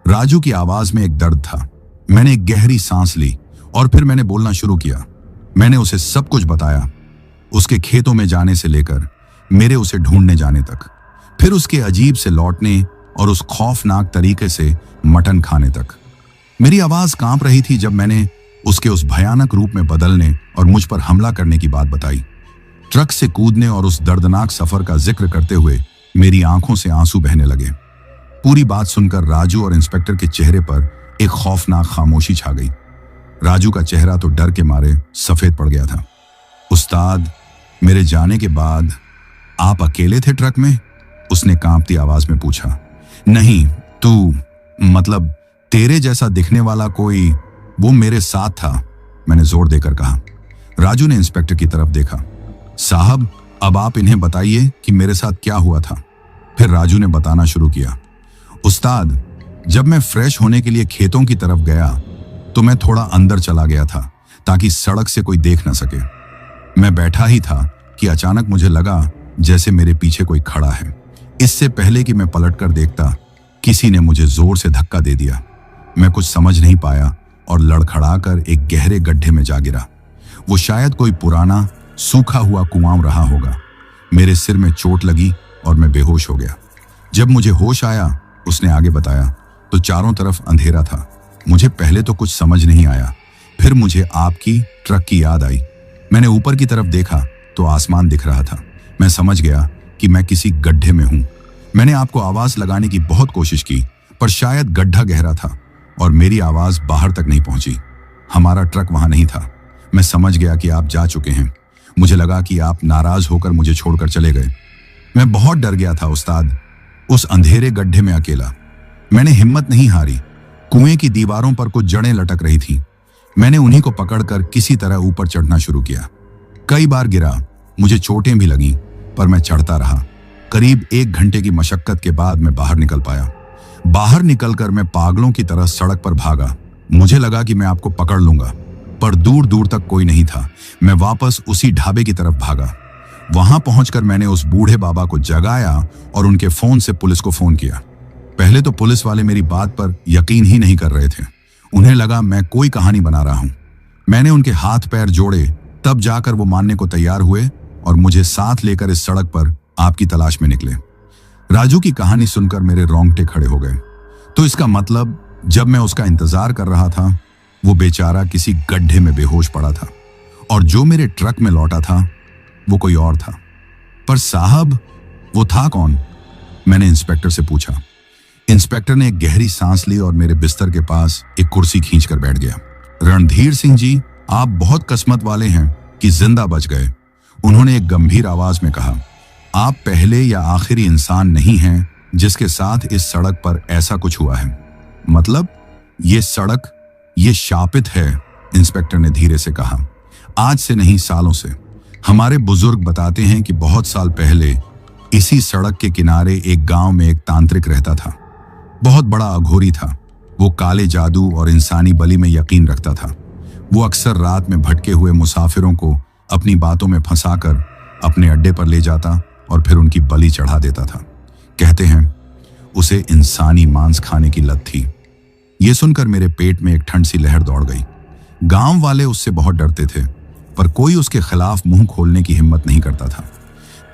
राजू की आवाज में एक दर्द था। मैंने एक गहरी सांस ली और फिर मैंने बोलना शुरू किया। मैंने उसे सब कुछ बताया, उसके खेतों में जाने से लेकर मेरे उसे ढूंढने जाने तक, फिर उसके अजीब से लौटने और उस खौफनाक तरीके से मटन खाने तक। मेरी आवाज कांप रही थी जब मैंने उसके उस भयानक रूप में बदलने और मुझ पर हमला करने की बात बताई। ट्रक से कूदने और उस दर्दनाक सफर का जिक्र करते हुए मेरी आंखों से आंसू बहने लगे। पूरी बात सुनकर राजू और इंस्पेक्टर के चेहरे पर एक खौफनाक खामोशी छा गई। राजू का चेहरा तो डर के मारे सफेद पड़ गया था। उस्ताद, मेरे जाने के बाद आप अकेले थे ट्रक में? उसने कांपती आवाज में पूछा। नहीं, तू, मतलब तेरे जैसा दिखने वाला कोई, वो मेरे साथ था, मैंने जोर देकर कहा। राजू ने इंस्पेक्टर की तरफ देखा। साहब, अब आप इन्हें बताइए कि मेरे साथ क्या हुआ था। फिर राजू ने बताना शुरू किया। उस्ताद, जब मैं फ्रेश होने के लिए खेतों की तरफ गया तो मैं थोड़ा अंदर चला गया था ताकि सड़क से कोई देख ना सके। मैं बैठा ही था कि अचानक मुझे लगा जैसे मेरे पीछे कोई खड़ा है। इससे पहले कि मैं पलटकर देखता, किसी ने मुझे जोर से धक्का दे दिया। मैं कुछ समझ नहीं पाया और लड़खड़ाकर एक गहरे गड्ढे में जा गिरा। वो शायद कोई पुराना सूखा हुआ कुआं रहा होगा। मेरे सिर में चोट लगी और मैं बेहोश हो गया। जब मुझे होश आया, उसने आगे बताया, तो चारों तरफ अंधेरा था। मुझे पहले तो कुछ समझ नहीं आया, फिर मुझे आपकी ट्रक की याद आई। मैंने ऊपर की तरफ देखा तो आसमान दिख रहा था। मैं समझ गया कि मैं किसी गड्ढे में हूं। मैंने आपको आवाज लगाने की बहुत कोशिश की, पर शायद गड्ढा गहरा था और मेरी आवाज बाहर तक नहीं पहुंची। हमारा ट्रक वहां नहीं था। मैं समझ गया कि आप जा चुके हैं। मुझे लगा कि आप नाराज होकर मुझे छोड़कर चले गए। मैं बहुत डर गया था उस्ताद, उस अंधेरे गड्ढे में अकेला। मैंने हिम्मत नहीं हारी। कुएं की दीवारों पर कुछ जड़ें लटक रही थीं। मैंने उन्हीं को पकड़कर किसी तरह ऊपर चढ़ना शुरू किया। कई बार गिरा, मुझे चोटें भी लगीं, पर मैं चढ़ता रहा। करीब 1 घंटे की मशक्कत के बाद मैं बाहर निकल पाया। बाहर निकलकर मैं पागलों की तरह सड़क पर भागा। मुझे लगा कि मैं आपको पकड़ लूंगा, पर दूर दूर तक कोई नहीं था। मैं वापस उसी ढाबे की तरफ भागा। वहां पहुंचकर मैंने उस बूढ़े बाबा को जगाया और उनके फोन से पुलिस को फोन किया। पहले तो पुलिस वाले मेरी बात पर यकीन ही नहीं कर रहे थे। उन्हें लगा मैं कोई कहानी बना रहा हूं। मैंने उनके हाथ पैर जोड़े, तब जाकर वो मानने को तैयार हुए और मुझे साथ लेकर इस सड़क पर आपकी तलाश में निकले। राजू की कहानी सुनकर मेरे रोंगटे खड़े हो गए। तो इसका मतलब जब मैं उसका इंतजार कर रहा था, वो बेचारा किसी गड्ढे में बेहोश पड़ा था, और जो मेरे ट्रक में लौटा था वो कोई और था। पर साहब, वो था कौन? मैंने इंस्पेक्टर से पूछा। इंस्पेक्टर ने एक गहरी सांस ली और मेरे बिस्तर के पास एक कुर्सी खींचकर बैठ गया। रणधीर सिंह जी, आप बहुत किस्मत वाले हैं कि जिंदा बच गए, उन्होंने एक गंभीर आवाज में कहा। आप पहले या आखिरी इंसान नहीं हैं जिसके साथ इस सड़क पर ऐसा कुछ हुआ है। मतलब ये सड़क, ये शापित है, इंस्पेक्टर ने धीरे से कहा। आज से नहीं, सालों से। हमारे बुजुर्ग बताते हैं कि बहुत साल पहले इसी सड़क के किनारे एक गांव में एक तांत्रिक रहता था। बहुत बड़ा अघोरी था। वो काले जादू और इंसानी बलि में यकीन रखता था। वो अक्सर रात में भटके हुए मुसाफिरों को अपनी बातों में फंसाकर अपने अड्डे पर ले जाता और फिर उनकी बलि चढ़ा देता था। कहते हैं उसे इंसानी मांस खाने की लत थी। ये सुनकर मेरे पेट में एक ठंड सी लहर दौड़ गई। गांव वाले उससे बहुत डरते थे, पर कोई उसके खिलाफ मुंह खोलने की हिम्मत नहीं करता था।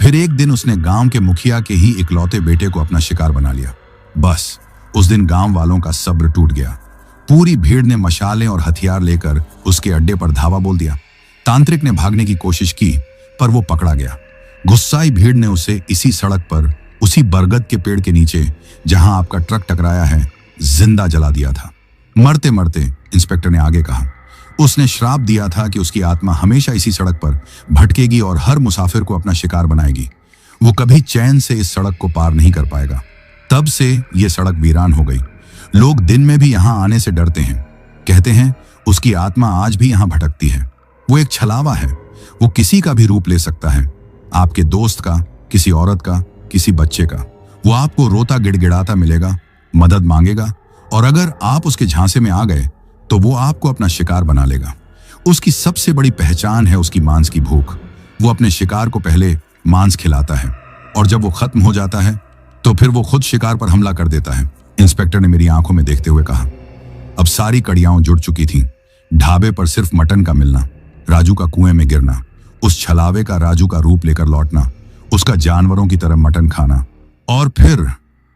फिर एक दिन उसने गांव के मुखिया के ही इकलौते बेटे को अपना शिकार बना लिया। बस उस दिन गांव वालों का सब्र टूट गया। पूरी भीड़ ने मशालें और हथियार लेकर उसके अड्डे पर धावा बोल दिया। तांत्रिक ने भागने की कोशिश की, पर वो पकड़ा गया। गुस्साई भीड़ ने उसे इसी सड़क पर, उसी बरगद के पेड़ के नीचे जहां आपका ट्रक टकराया है, जिंदा जला दिया था। मरते मरते, इंस्पेक्टर ने आगे कहा, उसने श्राप दिया था कि उसकी आत्मा हमेशा इसी सड़क पर भटकेगी और हर मुसाफिर को अपना शिकार बनाएगी। वो कभी चैन से इस सड़क को पार नहीं कर पाएगा। तब से ये सड़क वीरान हो गई। लोग दिन में भी यहां आने से डरते हैं। कहते हैं उसकी आत्मा आज भी यहां भटकती है। वो एक छलावा है। वो किसी का भी रूप ले सकता है, आपके दोस्त का, किसी औरत का, किसी बच्चे का। वो आपको रोता गिड़गिड़ाता मिलेगा, मदद मांगेगा, और अगर आप उसके झांसे में आ गए तो वो आपको अपना शिकार बना लेगा। उसकी सबसे बड़ी पहचान है उसकी मांस की भूख। वो अपने शिकार को पहले मांस खिलाता है और जब वो खत्म हो जाता है तो फिर वो खुद शिकार पर हमला कर देता है। इंस्पेक्टर ने मेरी आंखों में देखते हुए कहा। अब सारी कड़ियां जुड़ चुकी थीं। ढाबे पर सिर्फ मटन का मिलना, राजू का कुएं में गिरना, उस छलावे का राजू का रूप लेकर लौटना, उसका जानवरों की तरह मटन खाना, और फिर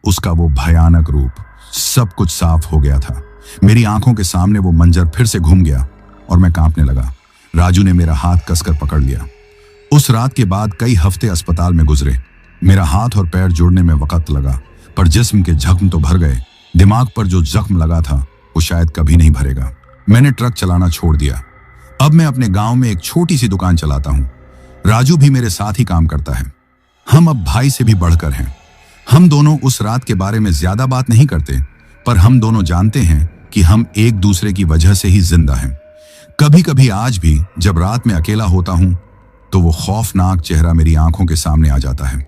उसका वो भयानक रूप। सब कुछ साफ हो गया था। मेरी आंखों के सामने वो मंजर फिर से घूम गया और मैं कांपने लगा। राजू ने मेरा हाथ कसकर पकड़ लिया। उस रात के बाद कई हफ्ते अस्पताल में गुजरे। मेरा हाथ और पैर जोड़ने में वक्त लगा, पर जिस्म के जख्म तो भर गए। दिमाग पर जो जख्म लगा था वो शायद कभी नहीं भरेगा। मैंने ट्रक चलाना छोड़ दिया। अब मैं अपने गांव में एक छोटी सी दुकान चलाता हूं। राजू भी मेरे साथ ही काम करता है। हम अब भाई से भी बढ़कर हैं। हम दोनों उस रात के बारे में ज्यादा बात नहीं करते, पर हम दोनों जानते हैं कि हम एक दूसरे की वजह से ही जिंदा हैं। कभी कभी आज भी जब रात में अकेला होता हूं तो वो खौफनाक चेहरा मेरी आंखों के सामने आ जाता है।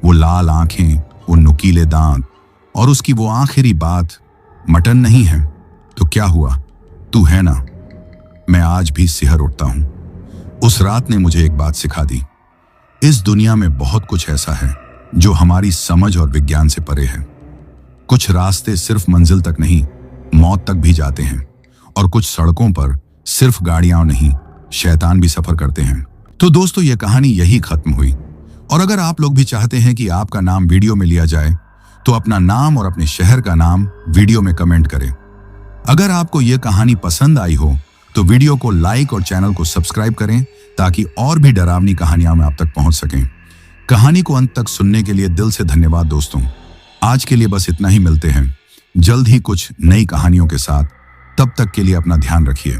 वो लाल आंखें, वो नुकीले दांत, और उसकी वो आखिरी बात, मटन नहीं है तो क्या हुआ, तू है ना। मैं आज भी सिहर उठता हूं। उस रात ने मुझे एक बात सिखा दी। इस दुनिया में बहुत कुछ ऐसा है जो हमारी समझ और विज्ञान से परे है। कुछ रास्ते सिर्फ मंजिल तक नहीं, मौत तक भी जाते हैं, और कुछ सड़कों पर सिर्फ गाड़ियां नहीं, शैतान भी सफर करते हैं। तो दोस्तों, यह कहानी यही खत्म हुई। और अगर आप लोग भी चाहते हैं कि आपका नाम वीडियो में लिया जाए तो अपना नाम और अपने शहर का नाम वीडियो में कमेंट करें। अगर आपको यह कहानी पसंद आई हो तो वीडियो को लाइक और चैनल को सब्सक्राइब करें ताकि और भी डरावनी कहानियां में आप तक पहुंच सकें। कहानी को अंत तक सुनने के लिए दिल से धन्यवाद दोस्तों। आज के लिए बस इतना ही। मिलते हैं जल्द ही कुछ नई कहानियों के साथ। तब तक के लिए अपना ध्यान रखिए।